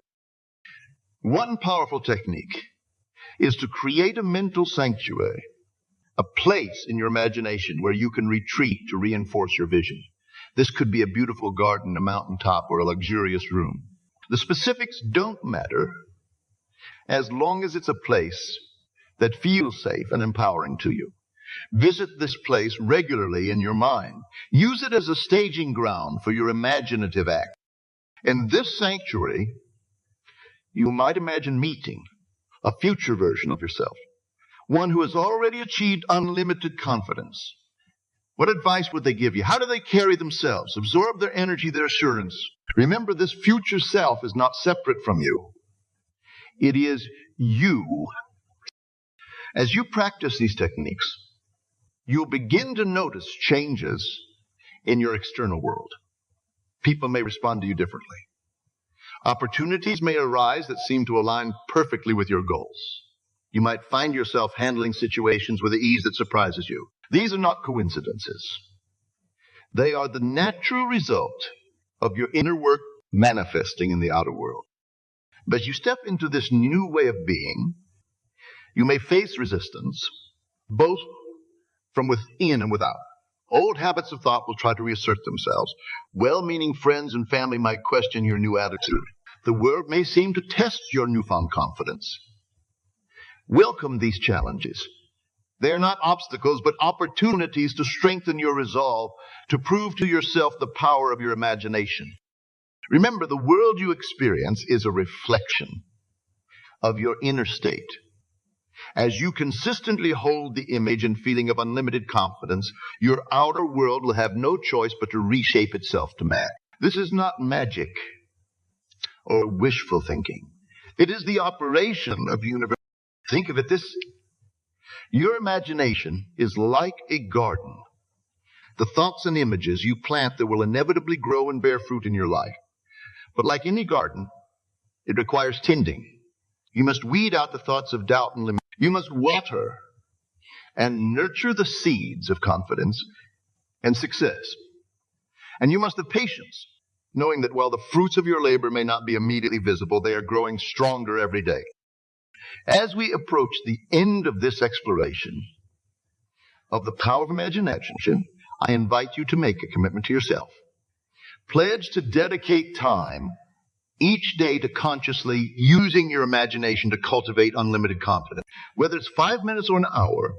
One powerful technique is to create a mental sanctuary, a place in your imagination where you can retreat to reinforce your vision. This could be a beautiful garden, a mountaintop, or a luxurious room. The specifics don't matter as long as it's a place that feels safe and empowering to you. Visit this place regularly in your mind. Use it as a staging ground for your imaginative act. In this sanctuary, you might imagine meeting a future version of yourself, one who has already achieved unlimited confidence. What advice would they give you? How do they carry themselves? Absorb their energy, their assurance. Remember, this future self is not separate from you. It is you. As you practice these techniques, you'll begin to notice changes in your external world. People may respond to you differently. Opportunities may arise that seem to align perfectly with your goals. You might find yourself handling situations with an ease that surprises you. These are not coincidences. They are the natural result of your inner work manifesting in the outer world. But as you step into this new way of being, you may face resistance, both from within and without. Old habits of thought will try to reassert themselves. Well-meaning friends and family might question your new attitude. The world may seem to test your newfound confidence. Welcome these challenges. They're not obstacles, but opportunities to strengthen your resolve, to prove to yourself the power of your imagination. Remember, the world you experience is a reflection of your inner state. As you consistently hold the image and feeling of unlimited confidence, your outer world will have no choice but to reshape itself to match. This is not magic or wishful thinking. It is the operation of universe. Think of it this: your imagination is like a garden. The thoughts and images you plant that will inevitably grow and bear fruit in your life. But like any garden, it requires tending. You must weed out the thoughts of doubt and limitation. You must water and nurture the seeds of confidence and success. And you must have patience, knowing that while the fruits of your labor may not be immediately visible, they are growing stronger every day. As we approach the end of this exploration of the power of imagination, I invite you to make a commitment to yourself. Pledge to dedicate time each day to consciously using your imagination to cultivate unlimited confidence. Whether it's 5 minutes or an hour,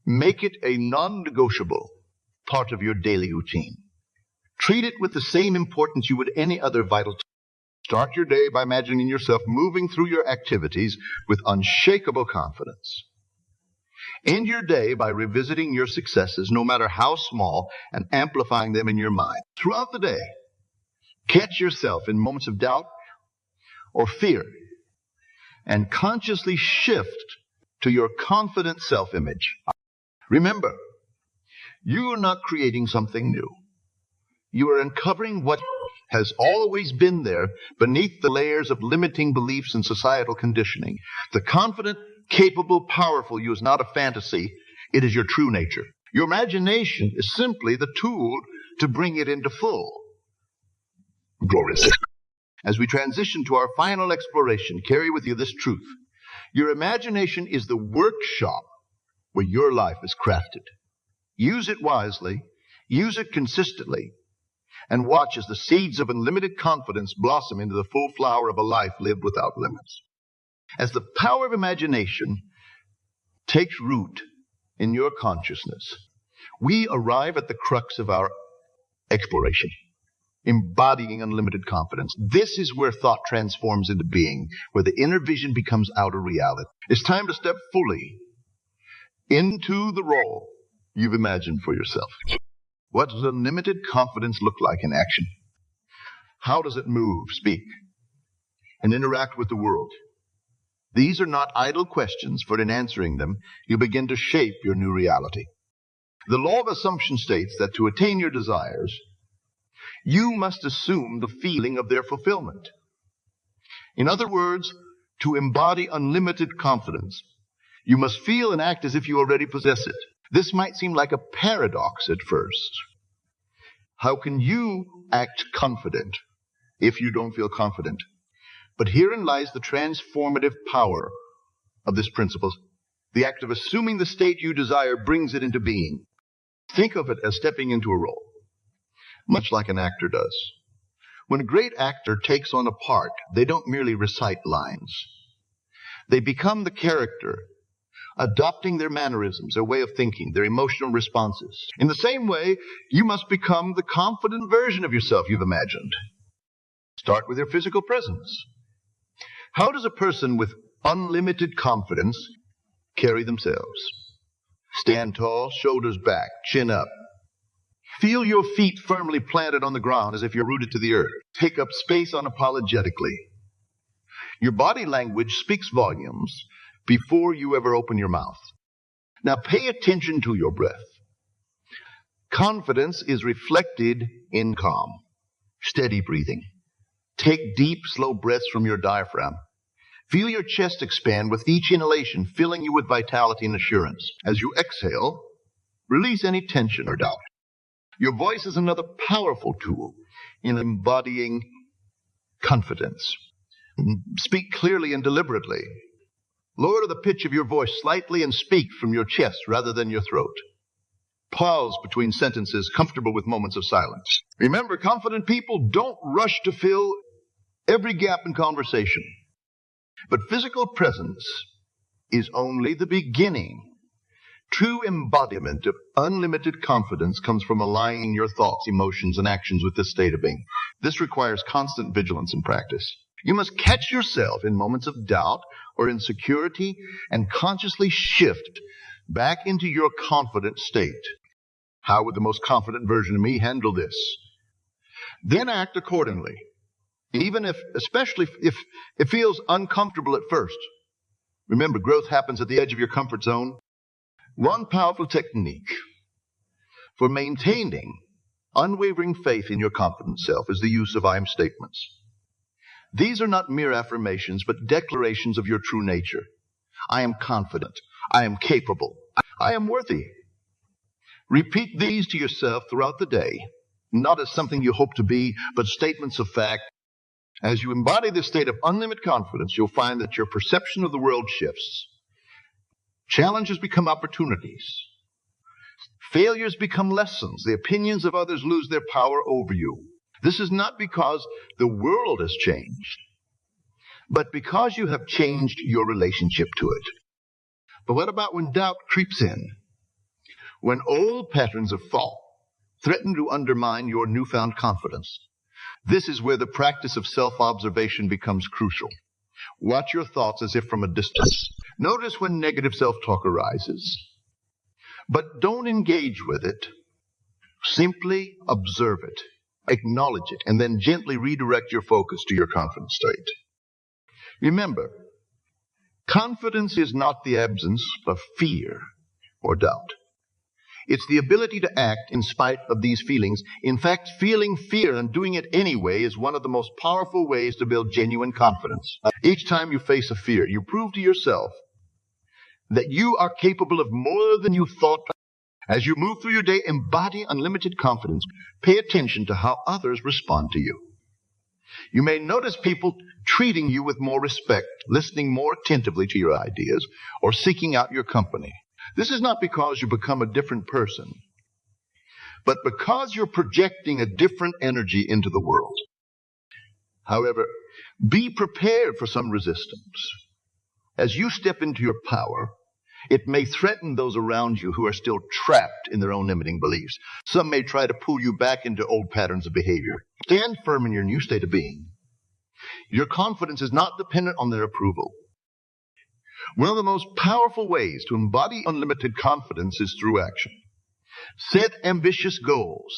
make it a non-negotiable part of your daily routine. Treat it with the same importance you would any other vital task. Start your day by imagining yourself moving through your activities with unshakable confidence. End your day by revisiting your successes, no matter how small, and amplifying them in your mind. Throughout the day, catch yourself in moments of doubt or fear and consciously shift to your confident self-image. Remember, you are not creating something new. You are uncovering what has always been there beneath the layers of limiting beliefs and societal conditioning. The confident, capable, powerful you is not a fantasy. It is your true nature. Your imagination is simply the tool to bring it into full glorious. As we transition to our final exploration, carry with you this truth. Your imagination is the workshop where your life is crafted. Use it wisely, use it consistently, and watch as the seeds of unlimited confidence blossom into the full flower of a life lived without limits. As the power of imagination takes root in your consciousness, we arrive at the crux of our exploration, embodying unlimited confidence. This is where thought transforms into being, where the inner vision becomes outer reality. It's time to step fully into the role you've imagined for yourself. What does unlimited confidence look like in action? How does it move, speak, and interact with the world? These are not idle questions, for in answering them, you begin to shape your new reality. The law of assumption states that to attain your desires, you must assume the feeling of their fulfillment. In other words, to embody unlimited confidence, you must feel and act as if you already possess it. This might seem like a paradox at first. How can you act confident if you don't feel confident? But herein lies the transformative power of this principle. The act of assuming the state you desire brings it into being. Think of it as stepping into a role, much like an actor does. When a great actor takes on a part, they don't merely recite lines. They become the character, adopting their mannerisms, their way of thinking, their emotional responses. In the same way, you must become the confident version of yourself you've imagined. Start with your physical presence. How does a person with unlimited confidence carry themselves? Stand tall, shoulders back, chin up. Feel your feet firmly planted on the ground as if you're rooted to the earth. Take up space unapologetically. Your body language speaks volumes before you ever open your mouth. Now pay attention to your breath. Confidence is reflected in calm, steady breathing. Take deep, slow breaths from your diaphragm. Feel your chest expand with each inhalation, filling you with vitality and assurance. As you exhale, release any tension or doubt. Your voice is another powerful tool in embodying confidence. Speak clearly and deliberately. Lower the pitch of your voice slightly and speak from your chest rather than your throat. Pause between sentences, comfortable with moments of silence. Remember, confident people don't rush to fill every gap in conversation. But physical presence is only the beginning. True embodiment of unlimited confidence comes from aligning your thoughts, emotions, and actions with this state of being. This requires constant vigilance and practice. You must catch yourself in moments of doubt or insecurity and consciously shift back into your confident state. How would the most confident version of me handle this? Then act accordingly, especially if it feels uncomfortable at first. Remember, growth happens at the edge of your comfort zone. One powerful technique for maintaining unwavering faith in your confident self is the use of I am statements. These are not mere affirmations, but declarations of your true nature. I am confident. I am capable. I am worthy. Repeat these to yourself throughout the day, not as something you hope to be, but statements of fact. As you embody this state of unlimited confidence, you'll find that your perception of the world shifts. Challenges become opportunities. Failures become lessons. The opinions of others lose their power over you. This is not because the world has changed, but because you have changed your relationship to it. But what about when doubt creeps in? When old patterns of thought threaten to undermine your newfound confidence? This is where the practice of self-observation becomes crucial. Watch your thoughts as if from a distance. Notice when negative self-talk arises, but don't engage with it. Simply observe it, acknowledge it, and then gently redirect your focus to your confident state. Remember, confidence is not the absence of fear or doubt. It's the ability to act in spite of these feelings. In fact, feeling fear and doing it anyway is one of the most powerful ways to build genuine confidence. Each time you face a fear, you prove to yourself that you are capable of more than you thought. As you move through your day, embody unlimited confidence. Pay attention to how others respond to you. You may notice people treating you with more respect, listening more attentively to your ideas, or seeking out your company. This is not because you become a different person, but because you're projecting a different energy into the world. However, be prepared for some resistance. As you step into your power, it may threaten those around you who are still trapped in their own limiting beliefs. Some may try to pull you back into old patterns of behavior. Stand firm in your new state of being. Your confidence is not dependent on their approval. One of the most powerful ways to embody unlimited confidence is through action. Set ambitious goals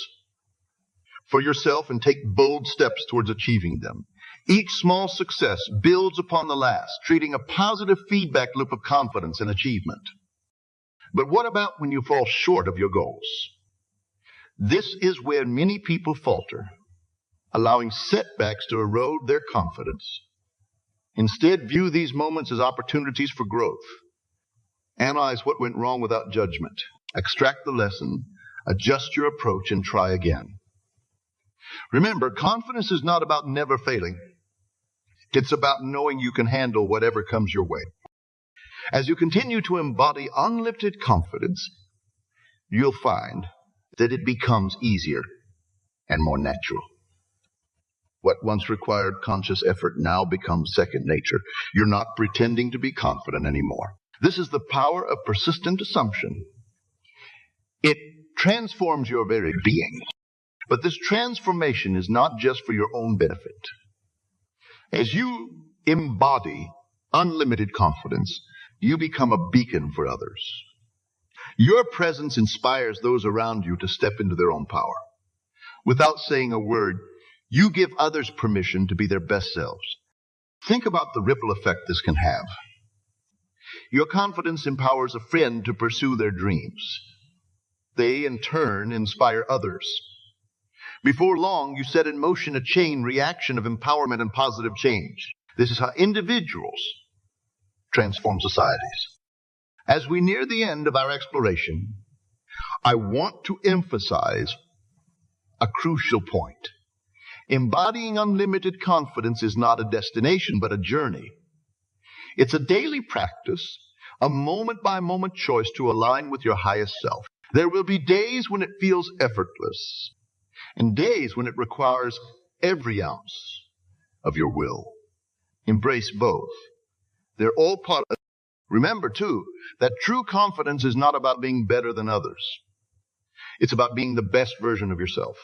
for yourself and take bold steps towards achieving them. Each small success builds upon the last, creating a positive feedback loop of confidence and achievement. But what about when you fall short of your goals? This is where many people falter, allowing setbacks to erode their confidence. Instead, view these moments as opportunities for growth. Analyze what went wrong without judgment. Extract the lesson, adjust your approach, and try again. Remember, confidence is not about never failing. It's about knowing you can handle whatever comes your way. As you continue to embody unlimited confidence, you'll find that it becomes easier and more natural. What once required conscious effort now becomes second nature. You're not pretending to be confident anymore. This is the power of persistent assumption. It transforms your very being. But this transformation is not just for your own benefit. As you embody unlimited confidence, you become a beacon for others. Your presence inspires those around you to step into their own power. Without saying a word, you give others permission to be their best selves. Think about the ripple effect this can have. Your confidence empowers a friend to pursue their dreams. They, in turn, inspire others. Before long, you set in motion a chain reaction of empowerment and positive change. This is how individuals transform societies. As we near the end of our exploration, I want to emphasize a crucial point. Embodying unlimited confidence is not a destination, but a journey. It's a daily practice, a moment-by-moment choice to align with your highest self. There will be days when it feels effortless, and days when it requires every ounce of your will. Embrace both. They're all part of it. Remember, too, that true confidence is not about being better than others. It's about being the best version of yourself.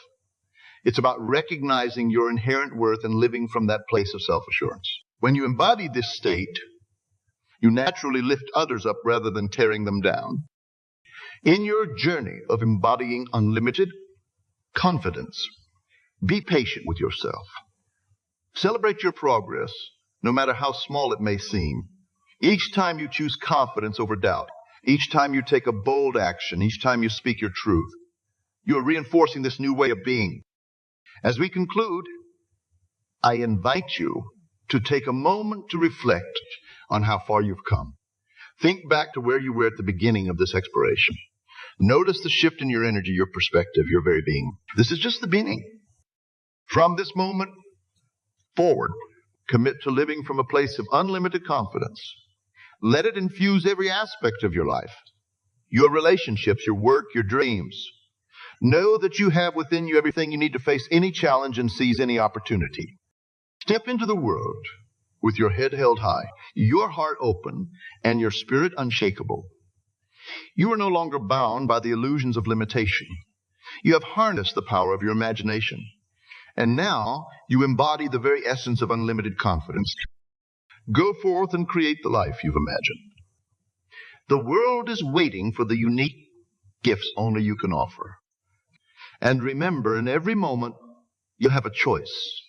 It's about recognizing your inherent worth and living from that place of self-assurance. When you embody this state, you naturally lift others up rather than tearing them down. In your journey of embodying unlimited confidence, be patient with yourself. Celebrate your progress, no matter how small it may seem. Each time you choose confidence over doubt, each time you take a bold action, each time you speak your truth, you are reinforcing this new way of being. As we conclude, I invite you to take a moment to reflect on how far you've come. Think back to where you were at the beginning of this exploration. Notice the shift in your energy, your perspective, your very being. This is just the beginning. From this moment forward, commit to living from a place of unlimited confidence. Let it infuse every aspect of your life, your relationships, your work, your dreams. Know that you have within you everything you need to face any challenge and seize any opportunity. Step into the world with your head held high, your heart open, and your spirit unshakable. You are no longer bound by the illusions of limitation. You have harnessed the power of your imagination. And now you embody the very essence of unlimited confidence. Go forth and create the life you've imagined. The world is waiting for the unique gifts only you can offer. And remember, in every moment, you have a choice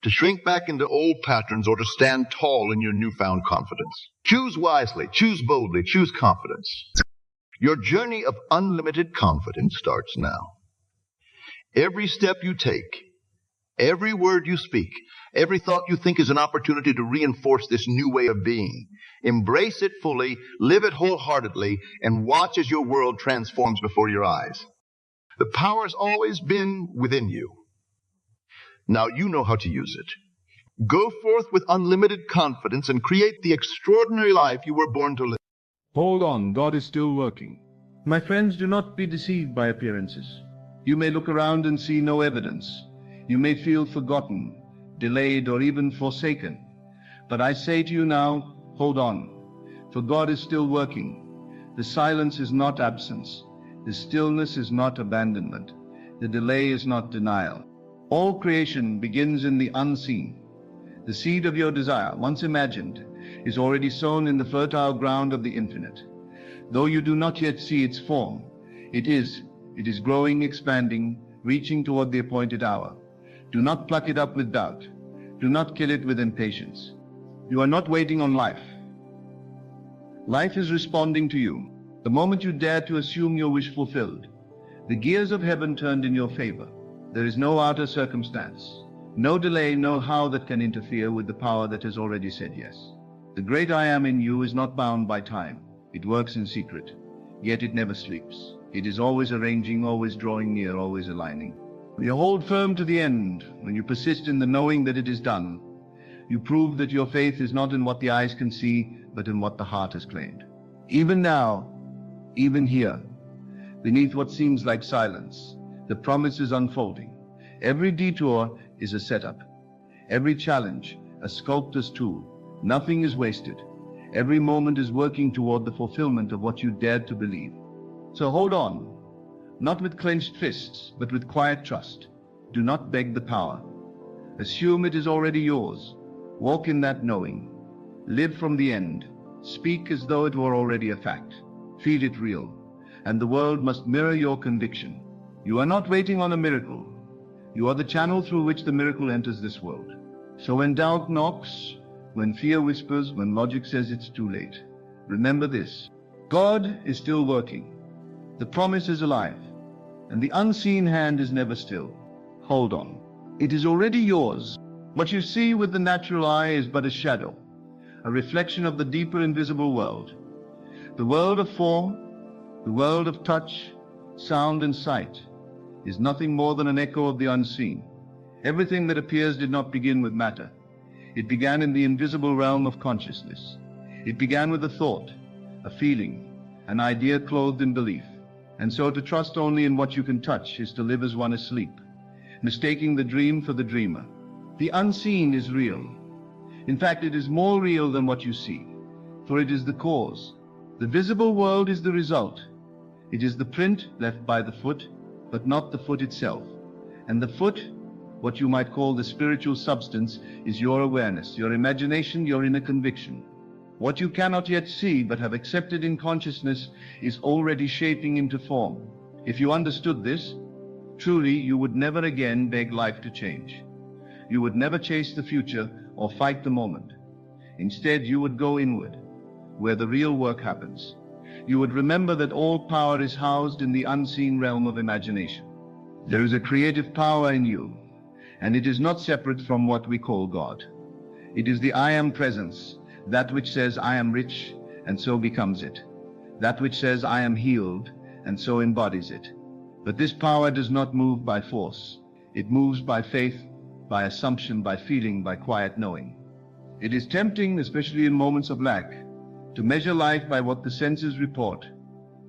to shrink back into old patterns or to stand tall in your newfound confidence. Choose wisely, choose boldly, choose confidence. Your journey of unlimited confidence starts now. Every step you take, every word you speak, every thought you think is an opportunity to reinforce this new way of being. Embrace it fully, live it wholeheartedly, and watch as your world transforms before your eyes. The power has always been within you. Now you know how to use it. Go forth with unlimited confidence and create the extraordinary life you were born to live.
Hold on, God is still working. My friends, do not be deceived by appearances. You may look around and see no evidence. You may feel forgotten, delayed, or even forsaken. But I say to you now, hold on, for God is still working. The silence is not absence. The stillness is not abandonment. The delay is not denial. All creation begins in the unseen. The seed of your desire, once imagined, is already sown in the fertile ground of the infinite. Though you do not yet see its form, it is growing, expanding, reaching toward the appointed hour. Do not pluck it up with doubt. Do not kill it with impatience. You are not waiting on life. Life is responding to you. The moment you dare to assume your wish fulfilled, the gears of heaven turned in your favor. There is no outer circumstance, no delay, no how that can interfere with the power that has already said yes. The great I am in you is not bound by time. It works in secret, yet it never sleeps. It is always arranging, always drawing near, always aligning. When you hold firm to the end, when you persist in the knowing that it is done, you prove that your faith is not in what the eyes can see, but in what the heart has claimed. Even now, even here, beneath what seems like silence, the promise is unfolding. Every detour is a setup. Every challenge, a sculptor's tool. Nothing is wasted. Every moment is working toward the fulfillment of what you dared to believe. So hold on, not with clenched fists, but with quiet trust. Do not beg the power. Assume it is already yours. Walk in that knowing. Live from the end. Speak as though it were already a fact. Feel it real. And the world must mirror your conviction. You are not waiting on a miracle. You are the channel through which the miracle enters this world. So when doubt knocks, when fear whispers, when logic says it's too late, remember this: God is still working. The promise is alive, and the unseen hand is never still. Hold on. It is already yours. What you see with the natural eye is but a shadow, a reflection of the deeper invisible world. The world of form, the world of touch, sound, and sight. is nothing more than an echo of the unseen. Everything that appears did not begin with matter. It began in the invisible realm of consciousness. It began with a thought, a feeling, an idea clothed in belief. And so to trust only in what you can touch is to live as one asleep, mistaking the dream for the dreamer. The unseen is real. In fact, it is more real than what you see, for it is the cause. The visible world is the result. It is the print left by the foot, but not the foot itself. And the foot, what you might call the spiritual substance, is your awareness, your imagination, your inner conviction. What you cannot yet see but have accepted in consciousness is already shaping into form. If you understood this, truly you would never again beg life to change. You would never chase the future or fight the moment. Instead, you would go inward, where the real work happens. You would remember that all power is housed in the unseen realm of imagination. There is a creative power in you, and it is not separate from what we call God. It is the I Am presence, that which says I am rich, and so becomes it. That which says I am healed, and so embodies it. But this power does not move by force. It moves by faith, by assumption, by feeling, by quiet knowing. It is tempting, especially in moments of lack, to measure life by what the senses report,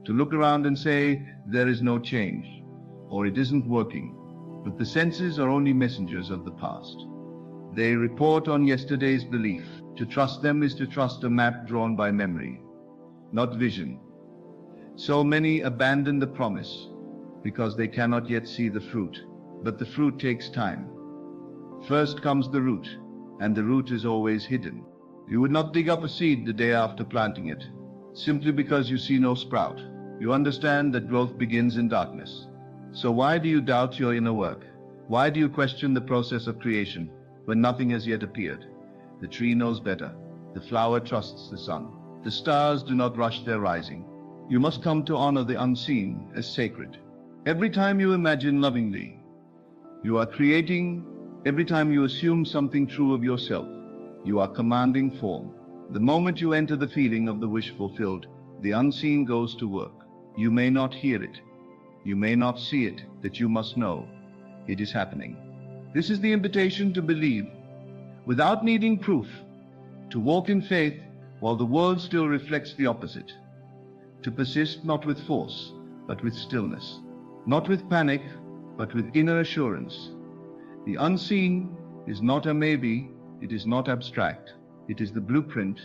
to look around and say there is no change, or it isn't working. But the senses are only messengers of the past. They report on yesterday's belief. To trust them is to trust a map drawn by memory, not vision. So many abandon the promise because they cannot yet see the fruit. But the fruit takes time. First comes the root, and the root is always hidden. You would not dig up a seed the day after planting it, simply because you see no sprout. You understand that growth begins in darkness. So why do you doubt your inner work? Why do you question the process of creation when nothing has yet appeared? The tree knows better. The flower trusts the sun. The stars do not rush their rising. You must come to honor the unseen as sacred. Every time you imagine lovingly, you are creating. Every time you assume something true of yourself, you are commanding form. The moment you enter the feeling of the wish fulfilled, the unseen goes to work. You may not hear it. You may not see it, that you must know it is happening. This is the invitation to believe without needing proof, to walk in faith while the world still reflects the opposite, to persist not with force, but with stillness, not with panic, but with inner assurance. The unseen is not a maybe, it is not abstract, it is the blueprint,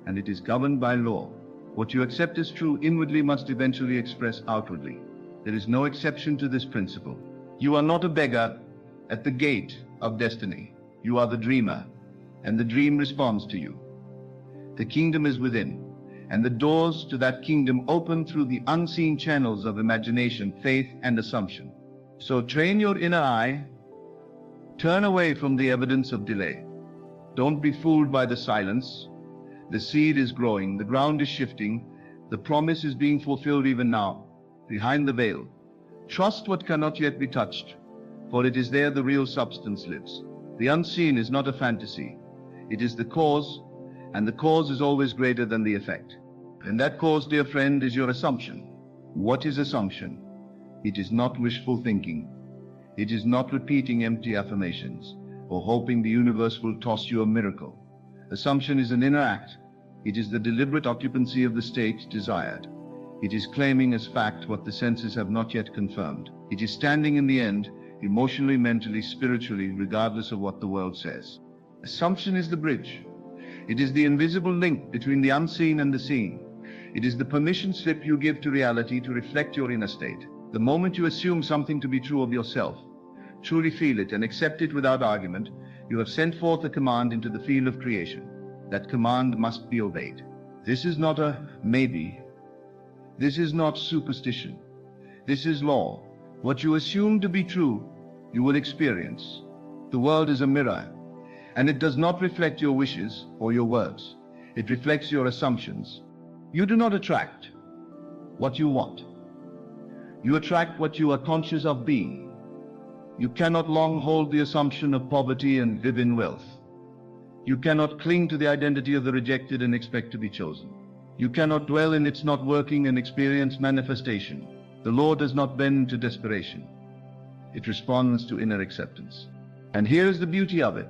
and it is governed by law. What you accept as true inwardly must eventually express outwardly. There is no exception to this principle. You are not a beggar at the gate of destiny. You are the dreamer, and the dream responds to you. The kingdom is within, and the doors to that kingdom open through the unseen channels of imagination, faith, and assumption. So train your inner eye. Turn away from the evidence of delay. Don't be fooled by the silence. The seed is growing, the ground is shifting, the promise is being fulfilled even now, behind the veil. Trust what cannot yet be touched, for it is there the real substance lives. The unseen is not a fantasy. It is the cause, and the cause is always greater than the effect. And that cause, dear friend, is your assumption. What is assumption? It is not wishful thinking. It is not repeating empty affirmations or hoping the universe will toss you a miracle. Assumption is an inner act. It is the deliberate occupancy of the state desired. It is claiming as fact what the senses have not yet confirmed. It is standing in the end, emotionally, mentally, spiritually, regardless of what the world says. Assumption is the bridge. It is the invisible link between the unseen and the seen. It is the permission slip you give to reality to reflect your inner state. The moment you assume something to be true of yourself, truly feel it and accept it without argument, you have sent forth a command into the field of creation. That command must be obeyed. This is not a maybe. This is not superstition. This is law. What you assume to be true, you will experience. The world is a mirror, and it does not reflect your wishes or your words. It reflects your assumptions. You do not attract what you want. You attract what you are conscious of being. You cannot long hold the assumption of poverty and live in wealth. You cannot cling to the identity of the rejected and expect to be chosen. You cannot dwell in its not working and experience manifestation. The law does not bend to desperation.
It responds to inner acceptance. And here is the beauty of it.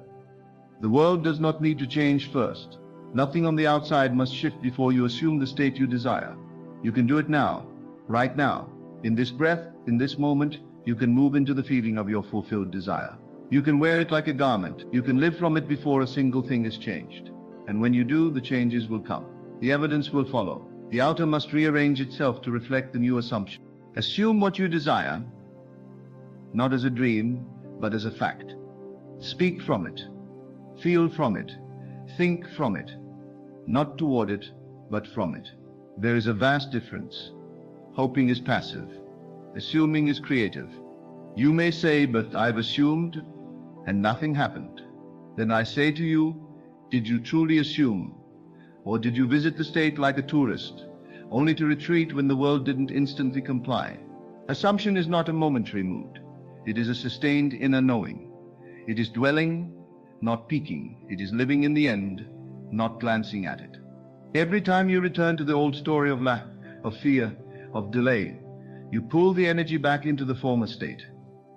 The world does not need to change first. Nothing on the outside must shift before you assume the state you desire. You can do it now, right now. In this breath, in this moment, you can move into the feeling of your fulfilled desire. You can wear it like a garment. You can live from it before a single thing is changed. And when you do, the changes will come. The evidence will follow. The outer must rearrange itself to reflect the new assumption. Assume what you desire, not as a dream, but as a fact. Speak from it. Feel from it. Think from it. Not toward it, but from it. There is a vast difference. Hoping is passive. Assuming is creative. You may say, but I've assumed and nothing happened. Then I say to you, did you truly assume? Or did you visit the state like a tourist, only to retreat when the world didn't instantly comply? Assumption is not a momentary mood. It is a sustained inner knowing. It is dwelling, not peaking. It is living in the end, not glancing at it. Every time you return to the old story of lack, of fear, of delay, you pull the energy back into the former state.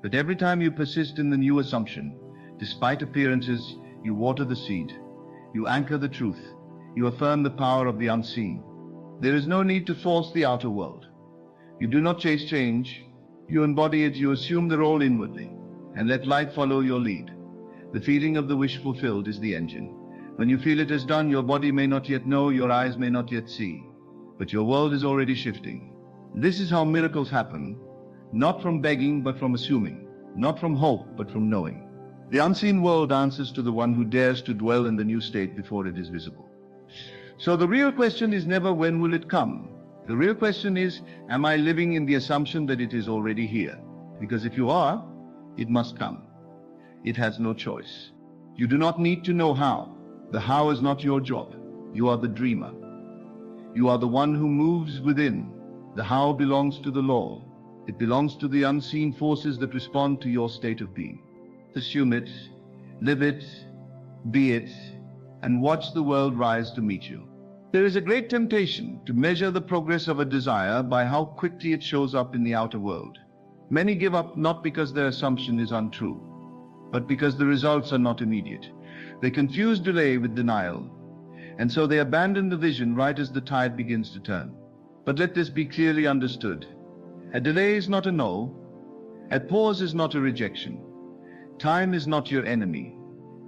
But every time you persist in the new assumption, despite appearances, you water the seed. You anchor the truth. You affirm the power of the unseen. There is no need to force the outer world. You do not chase change. You embody it. You assume the role inwardly and let light follow your lead. The feeling of the wish fulfilled is the engine. When you feel it is done, your body may not yet know, your eyes may not yet see, but your world is already shifting. This is how miracles happen, not from begging, but from assuming, not from hope, but from knowing. The unseen world answers to the one who dares to dwell in the new state before it is visible. So the real question is never when will it come. The real question is, am I living in the assumption that it is already here? Because if you are, it must come. It has no choice. You do not need to know how. The how is not your job. You are the dreamer. You are the one who moves within. The how belongs to the law. It belongs to the unseen forces that respond to your state of being. Assume it, live it, be it, and watch the world rise to meet you. There is a great temptation to measure the progress of a desire by how quickly it shows up in the outer world. Many give up not because their assumption is untrue, but because the results are not immediate. They confuse delay with denial, and so they abandon the vision right as the tide begins to turn. But let this be clearly understood. A delay is not a no. A pause is not a rejection. Time is not your enemy.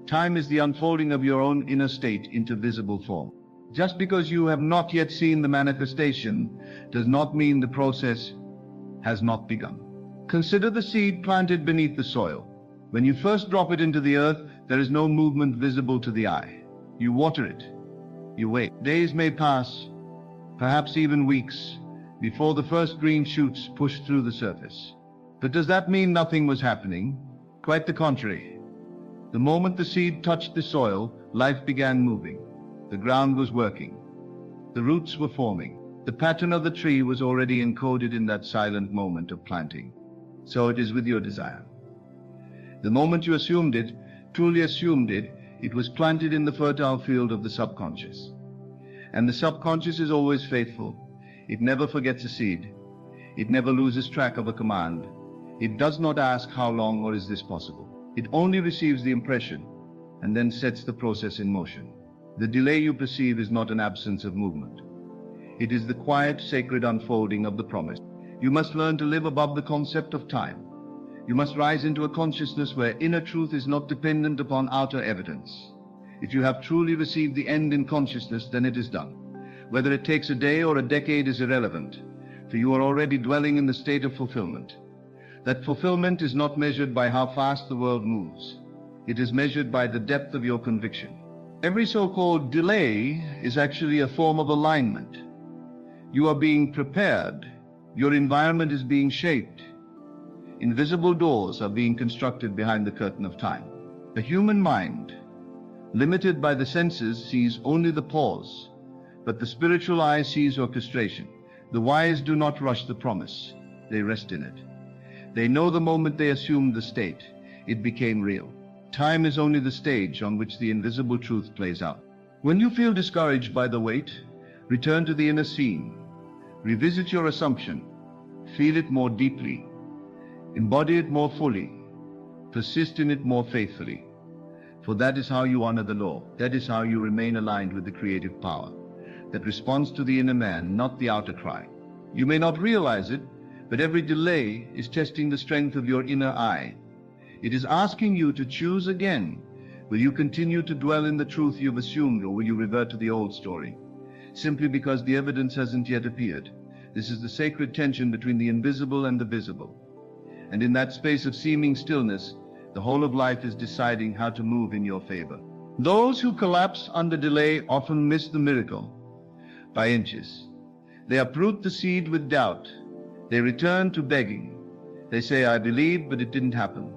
Time is the unfolding of your own inner state into visible form. Just because you have not yet seen the manifestation does not mean the process has not begun. Consider the seed planted beneath the soil. When you first drop it into the earth, there is no movement visible to the eye. You water it. You wait. Days may pass, perhaps even weeks, before the first green shoots push through the surface. But does that mean nothing was happening? Quite the contrary. The moment the seed touched the soil, life began moving. The ground was working. The roots were forming. The pattern of the tree was already encoded in that silent moment of planting. So it is with your desire. The moment you assumed it, truly assumed it, it was planted in the fertile field of the subconscious. And the subconscious is always faithful. It never forgets a seed. It never loses track of a command. It does not ask how long or is this possible. It only receives the impression and then sets the process in motion. The delay you perceive is not an absence of movement. It is the quiet, sacred unfolding of the promise. You must learn to live above the concept of time. You must rise into a consciousness where inner truth is not dependent upon outer evidence. If you have truly received the end in consciousness, then it is done. Whether it takes a day or a decade is irrelevant, for you are already dwelling in the state of fulfillment. That fulfillment is not measured by how fast the world moves. It is measured by the depth of your conviction. Every so-called delay is actually a form of alignment. You are being prepared. Your environment is being shaped. Invisible doors are being constructed behind the curtain of time. The human mind, limited by the senses, sees only the pause, but the spiritual eye sees orchestration. The wise do not rush the promise. They rest in it. They know the moment they assumed the state, it became real. Time is only the stage on which the invisible truth plays out. When you feel discouraged by the wait, return to the inner scene. Revisit your assumption. Feel it more deeply. Embody it more fully. Persist in it more faithfully. For that is how you honor the law. That is how you remain aligned with the creative power that responds to the inner man, not the outer cry. You may not realize it, but every delay is testing the strength of your inner eye. It is asking you to choose again. Will you continue to dwell in the truth you've assumed, or will you revert to the old story? Simply because the evidence hasn't yet appeared. This is the sacred tension between the invisible and the visible. And in that space of seeming stillness, the whole of life is deciding how to move in your favor. Those who collapse under delay often miss the miracle by inches. They uproot the seed with doubt. They return to begging. They say, I believed, but it didn't happen.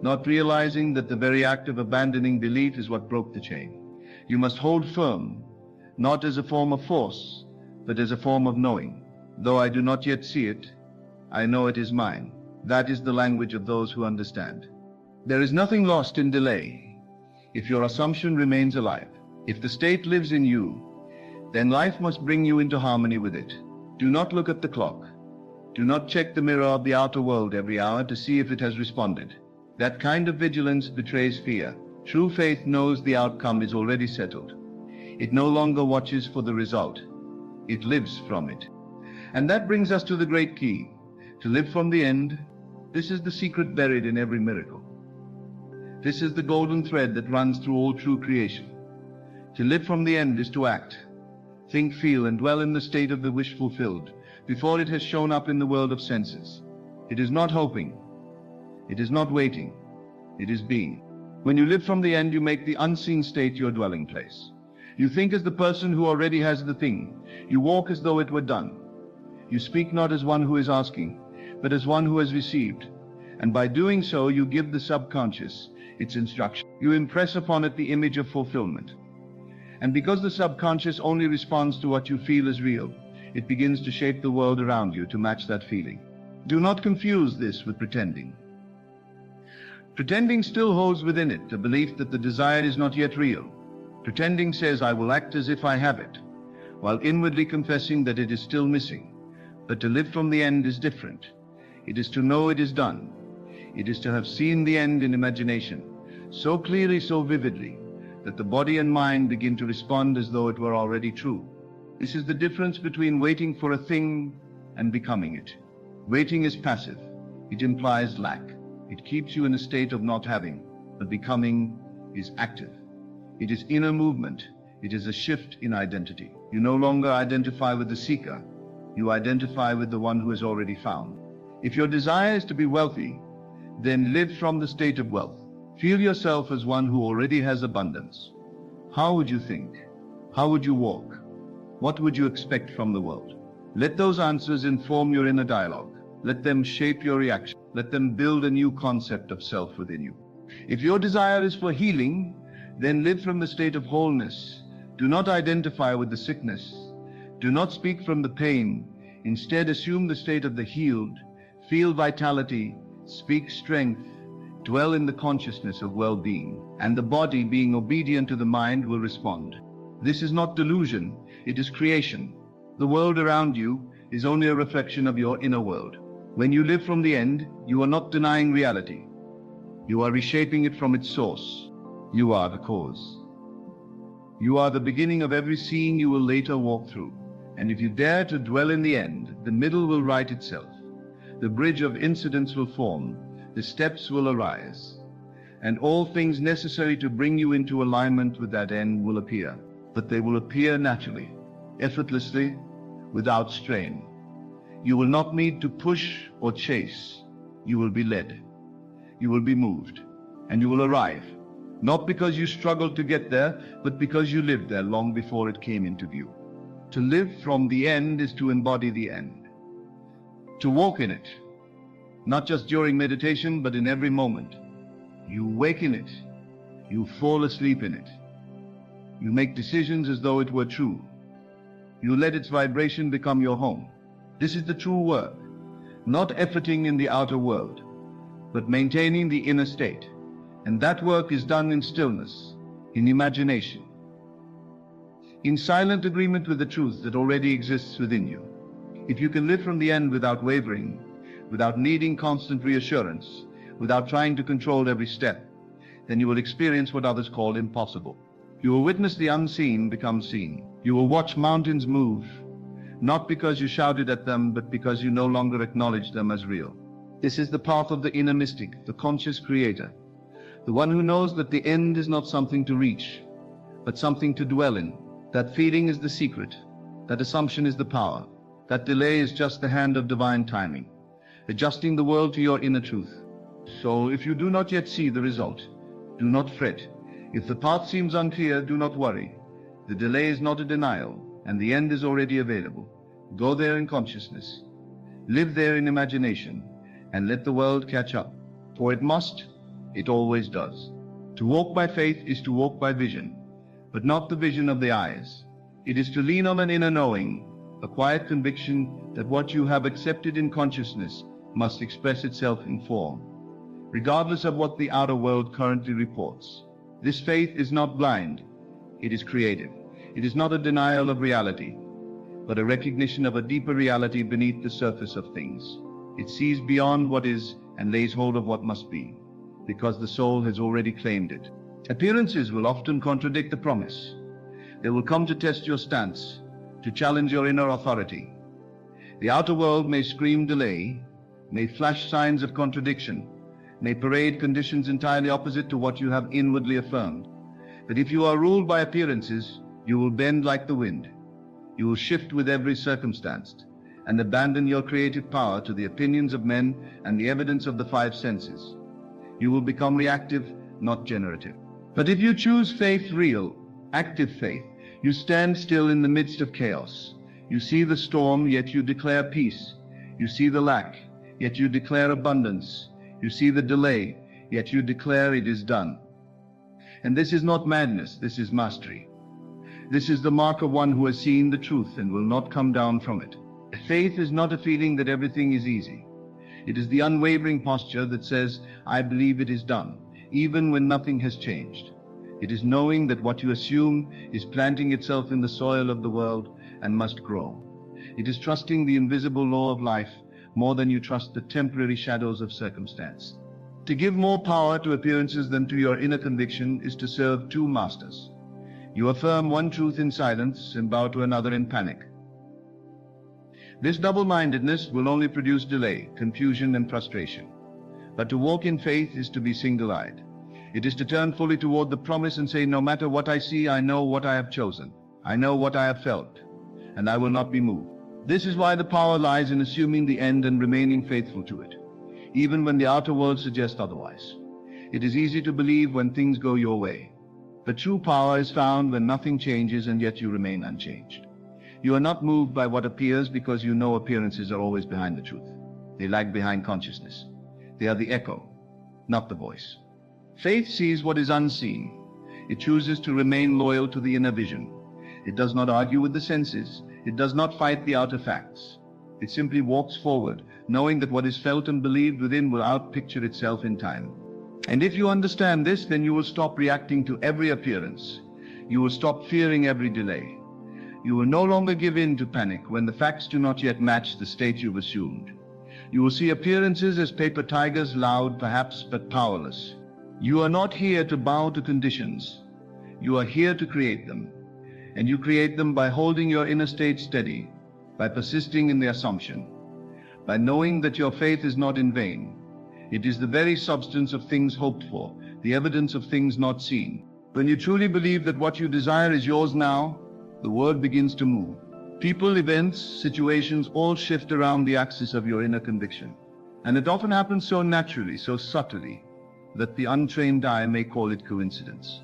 Not realizing that the very act of abandoning belief is what broke the chain. You must hold firm, not as a form of force, but as a form of knowing. Though I do not yet see it, I know it is mine. That is the language of those who understand. There is nothing lost in delay if your assumption remains alive. If the state lives in you, then life must bring you into harmony with it. Do not look at the clock. Do not check the mirror of the outer world every hour to see if it has responded. That kind of vigilance betrays fear. True faith knows the outcome is already settled. It no longer watches for the result. It lives from it. And that brings us to the great key. To live from the end, this is the secret buried in every miracle. This is the golden thread that runs through all true creation. To live from the end is to act, think, feel, and dwell in the state of the wish fulfilled before it has shown up in the world of senses. It is not hoping. It is not waiting. It is being. When you live from the end, you make the unseen state your dwelling place. You think as the person who already has the thing. You walk as though it were done. You speak not as one who is asking, but as one who has received. And by doing so, you give the subconscious its instruction. You impress upon it the image of fulfillment. And because the subconscious only responds to what you feel is real, it begins to shape the world around you to match that feeling. Do not confuse this with pretending. Pretending still holds within it a belief that the desire is not yet real. Pretending says, I will act as if I have it, while inwardly confessing that it is still missing. But to live from the end is different. It is to know it is done. It is to have seen the end in imagination, so clearly, so vividly, that the body and mind begin to respond as though it were already true. This is the difference between waiting for a thing and becoming it. Waiting is passive. It implies lack. It keeps you in a state of not having, but becoming is active. It is inner movement. It is a shift in identity. You no longer identify with the seeker. You identify with the one who is already found. If your desire is to be wealthy, then live from the state of wealth. Feel yourself as one who already has abundance. How would you think? How would you walk? What would you expect from the world? Let those answers inform your inner dialogue. Let them shape your reaction. Let them build a new concept of self within you. If your desire is for healing, then live from the state of wholeness. Do not identify with the sickness. Do not speak from the pain. Instead, assume the state of the healed. Feel vitality. Speak strength. Dwell in the consciousness of well-being. And the body, being obedient to the mind, will respond. This is not delusion. It is creation. The world around you is only a reflection of your inner world. When you live from the end, you are not denying reality. You are reshaping it from its source. You are the cause. You are the beginning of every scene you will later walk through. And if you dare to dwell in the end, the middle will write itself. The bridge of incidents will form. The steps will arise. And all things necessary to bring you into alignment with that end will appear. But they will appear naturally, effortlessly, without strain. You will not need to push or chase. You will be led. You will be moved. And you will arrive. Not because you struggled to get there, but because you lived there long before it came into view. To live from the end is to embody the end. To walk in it. Not just during meditation, but in every moment. You wake in it. You fall asleep in it. You make decisions as though it were true. You let its vibration become your home. This is the true work. Not efforting in the outer world, but maintaining the inner state. And that work is done in stillness, in imagination, in silent agreement with the truth that already exists within you. If you can live from the end without wavering, without needing constant reassurance, without trying to control every step, then you will experience what others call impossible. You will witness the unseen become seen. You will watch mountains move, not because you shouted at them, but because you no longer acknowledge them as real. This is the path of the inner mystic, the conscious creator, the one who knows that the end is not something to reach, but something to dwell in. That feeling is the secret, that assumption is the power, that delay is just the hand of divine timing, adjusting the world to your inner truth. So if you do not yet see the result, do not fret. If the path seems unclear, do not worry. The delay is not a denial, and the end is already available. Go there in consciousness. Live there in imagination, and let the world catch up. For it must, it always does. To walk by faith is to walk by vision, but not the vision of the eyes. It is to lean on an inner knowing, a quiet conviction that what you have accepted in consciousness must express itself in form, regardless of what the outer world currently reports. This faith is not blind, it is creative. It is not a denial of reality, but a recognition of a deeper reality beneath the surface of things. It sees beyond what is and lays hold of what must be, because the soul has already claimed it. Appearances will often contradict the promise. They will come to test your stance, to challenge your inner authority. The outer world may scream delay, may flash signs of contradiction, may parade conditions entirely opposite to what you have inwardly affirmed. But if you are ruled by appearances, you will bend like the wind. You will shift with every circumstance and abandon your creative power to the opinions of men and the evidence of the five senses. You will become reactive, not generative. But if you choose faith, real, active faith, you stand still in the midst of chaos. You see the storm, yet you declare peace. You see the lack, yet you declare abundance. You see the delay, yet you declare it is done. And this is not madness, this is mastery. This is the mark of one who has seen the truth and will not come down from it. Faith is not a feeling that everything is easy. It is the unwavering posture that says, I believe it is done, even when nothing has changed. It is knowing that what you assume is planting itself in the soil of the world and must grow. It is trusting the invisible law of life more than you trust the temporary shadows of circumstance. To give more power to appearances than to your inner conviction is to serve two masters. You affirm one truth in silence and bow to another in panic. This double-mindedness will only produce delay, confusion, and frustration. But to walk in faith is to be single-eyed. It is to turn fully toward the promise and say, no matter what I see, I know what I have chosen. I know what I have felt, and I will not be moved. This is why the power lies in assuming the end and remaining faithful to it, even when the outer world suggests otherwise. It is easy to believe when things go your way. But true power is found when nothing changes and yet you remain unchanged. You are not moved by what appears because you know appearances are always behind the truth. They lag behind consciousness. They are the echo, not the voice. Faith sees what is unseen. It chooses to remain loyal to the inner vision. It does not argue with the senses. It does not fight the outer facts. It simply walks forward, knowing that what is felt and believed within will outpicture itself in time. And if you understand this, then you will stop reacting to every appearance. You will stop fearing every delay. You will no longer give in to panic when the facts do not yet match the state you've assumed. You will see appearances as paper tigers, loud perhaps, but powerless. You are not here to bow to conditions. You are here to create them. And you create them by holding your inner state steady, by persisting in the assumption, by knowing that your faith is not in vain. It is the very substance of things hoped for, the evidence of things not seen. When you truly believe that what you desire is yours now, the world begins to move. People, events, situations all shift around the axis of your inner conviction. And it often happens so naturally, so subtly, that the untrained eye may call it coincidence.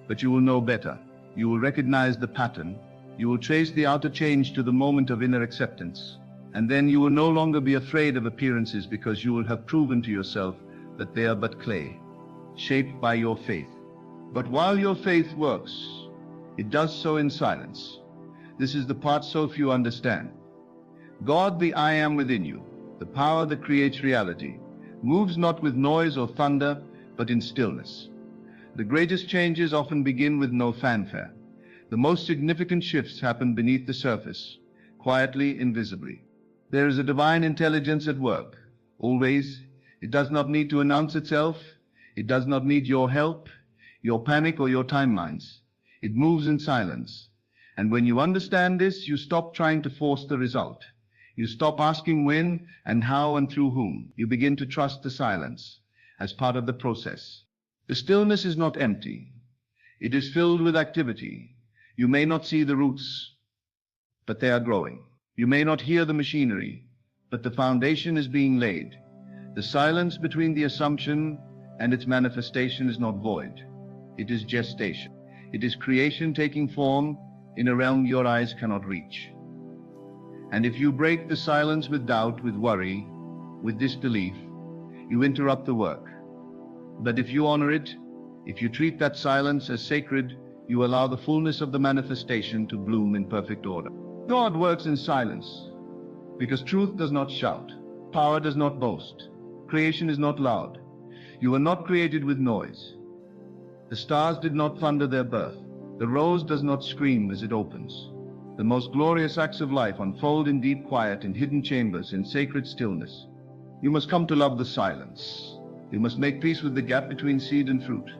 But you will know better. You will recognize the pattern. You will trace the outer change to the moment of inner acceptance. And then you will no longer be afraid of appearances because you will have proven to yourself that they are but clay, shaped by your faith. But while your faith works, it does so in silence. This is the part so few understand. God, the I am within you, the power that creates reality, moves not with noise or thunder, but in stillness. The greatest changes often begin with no fanfare. The most significant shifts happen beneath the surface, quietly, invisibly. There is a divine intelligence at work, always. It does not need to announce itself. It does not need your help, your panic, or your timelines. It moves in silence. And when you understand this, you stop trying to force the result. You stop asking when and how and through whom. You begin to trust the silence as part of the process. The stillness is not empty. It is filled with activity. You may not see the roots, but they are growing. You may not hear the machinery, but the foundation is being laid. The silence between the assumption and its manifestation is not void. It is gestation. It is creation taking form in a realm your eyes cannot reach. And if you break the silence with doubt, with worry, with disbelief, you interrupt the work. But if you honor it, if you treat that silence as sacred, you allow the fullness of the manifestation to bloom in perfect order. God works in silence because truth does not shout. Power does not boast. Creation is not loud. You were not created with noise. The stars did not thunder their birth. The rose does not scream as it opens. The most glorious acts of life unfold in deep quiet, in hidden chambers, in sacred stillness. You must come to love the silence. You must make peace with the gap between seed and fruit.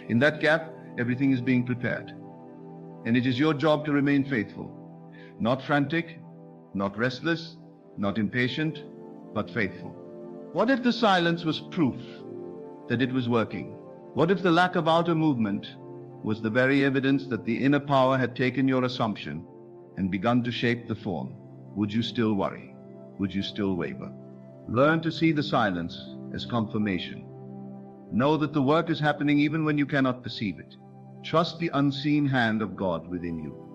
In that gap, everything is being prepared. And it is your job to remain faithful. Not frantic, not restless, not impatient, but faithful. What if the silence was proof that it was working? What if the lack of outer movement was the very evidence that the inner power had taken your assumption and begun to shape the form? Would you still worry? Would you still waver? Learn to see the silence as confirmation. Know that the work is happening even when you cannot perceive it. Trust the unseen hand of God within you.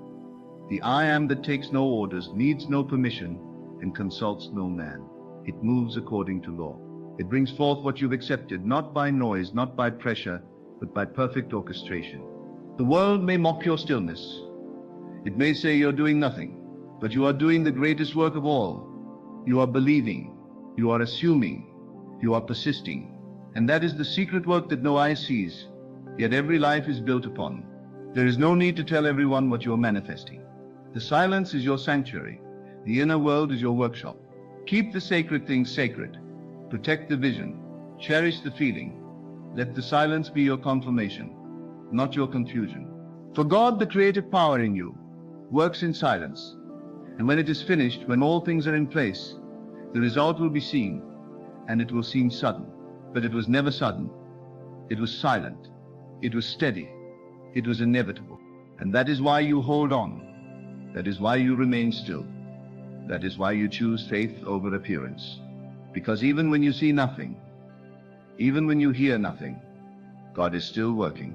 The I am that takes no orders, needs no permission, and consults no man. It moves according to law. It brings forth what you've accepted, not by noise, not by pressure, but by perfect orchestration. The world may mock your stillness. It may say you're doing nothing, but you are doing the greatest work of all. You are believing, you are assuming, you are persisting. And that is the secret work that no eye sees, yet every life is built upon. There is no need to tell everyone what you are manifesting. The silence is your sanctuary. The inner world is your workshop. Keep the sacred things sacred. Protect the vision. Cherish the feeling. Let the silence be your confirmation, not your confusion. For God, the creative power in you, works in silence. And when it is finished, when all things are in place, the result will be seen, and it will seem sudden. But it was never sudden. It was silent. It was steady. It was inevitable. And that is why you hold on. That is why you remain still. That is why you choose faith over appearance. Because even when you see nothing, even when you hear nothing, God is still working.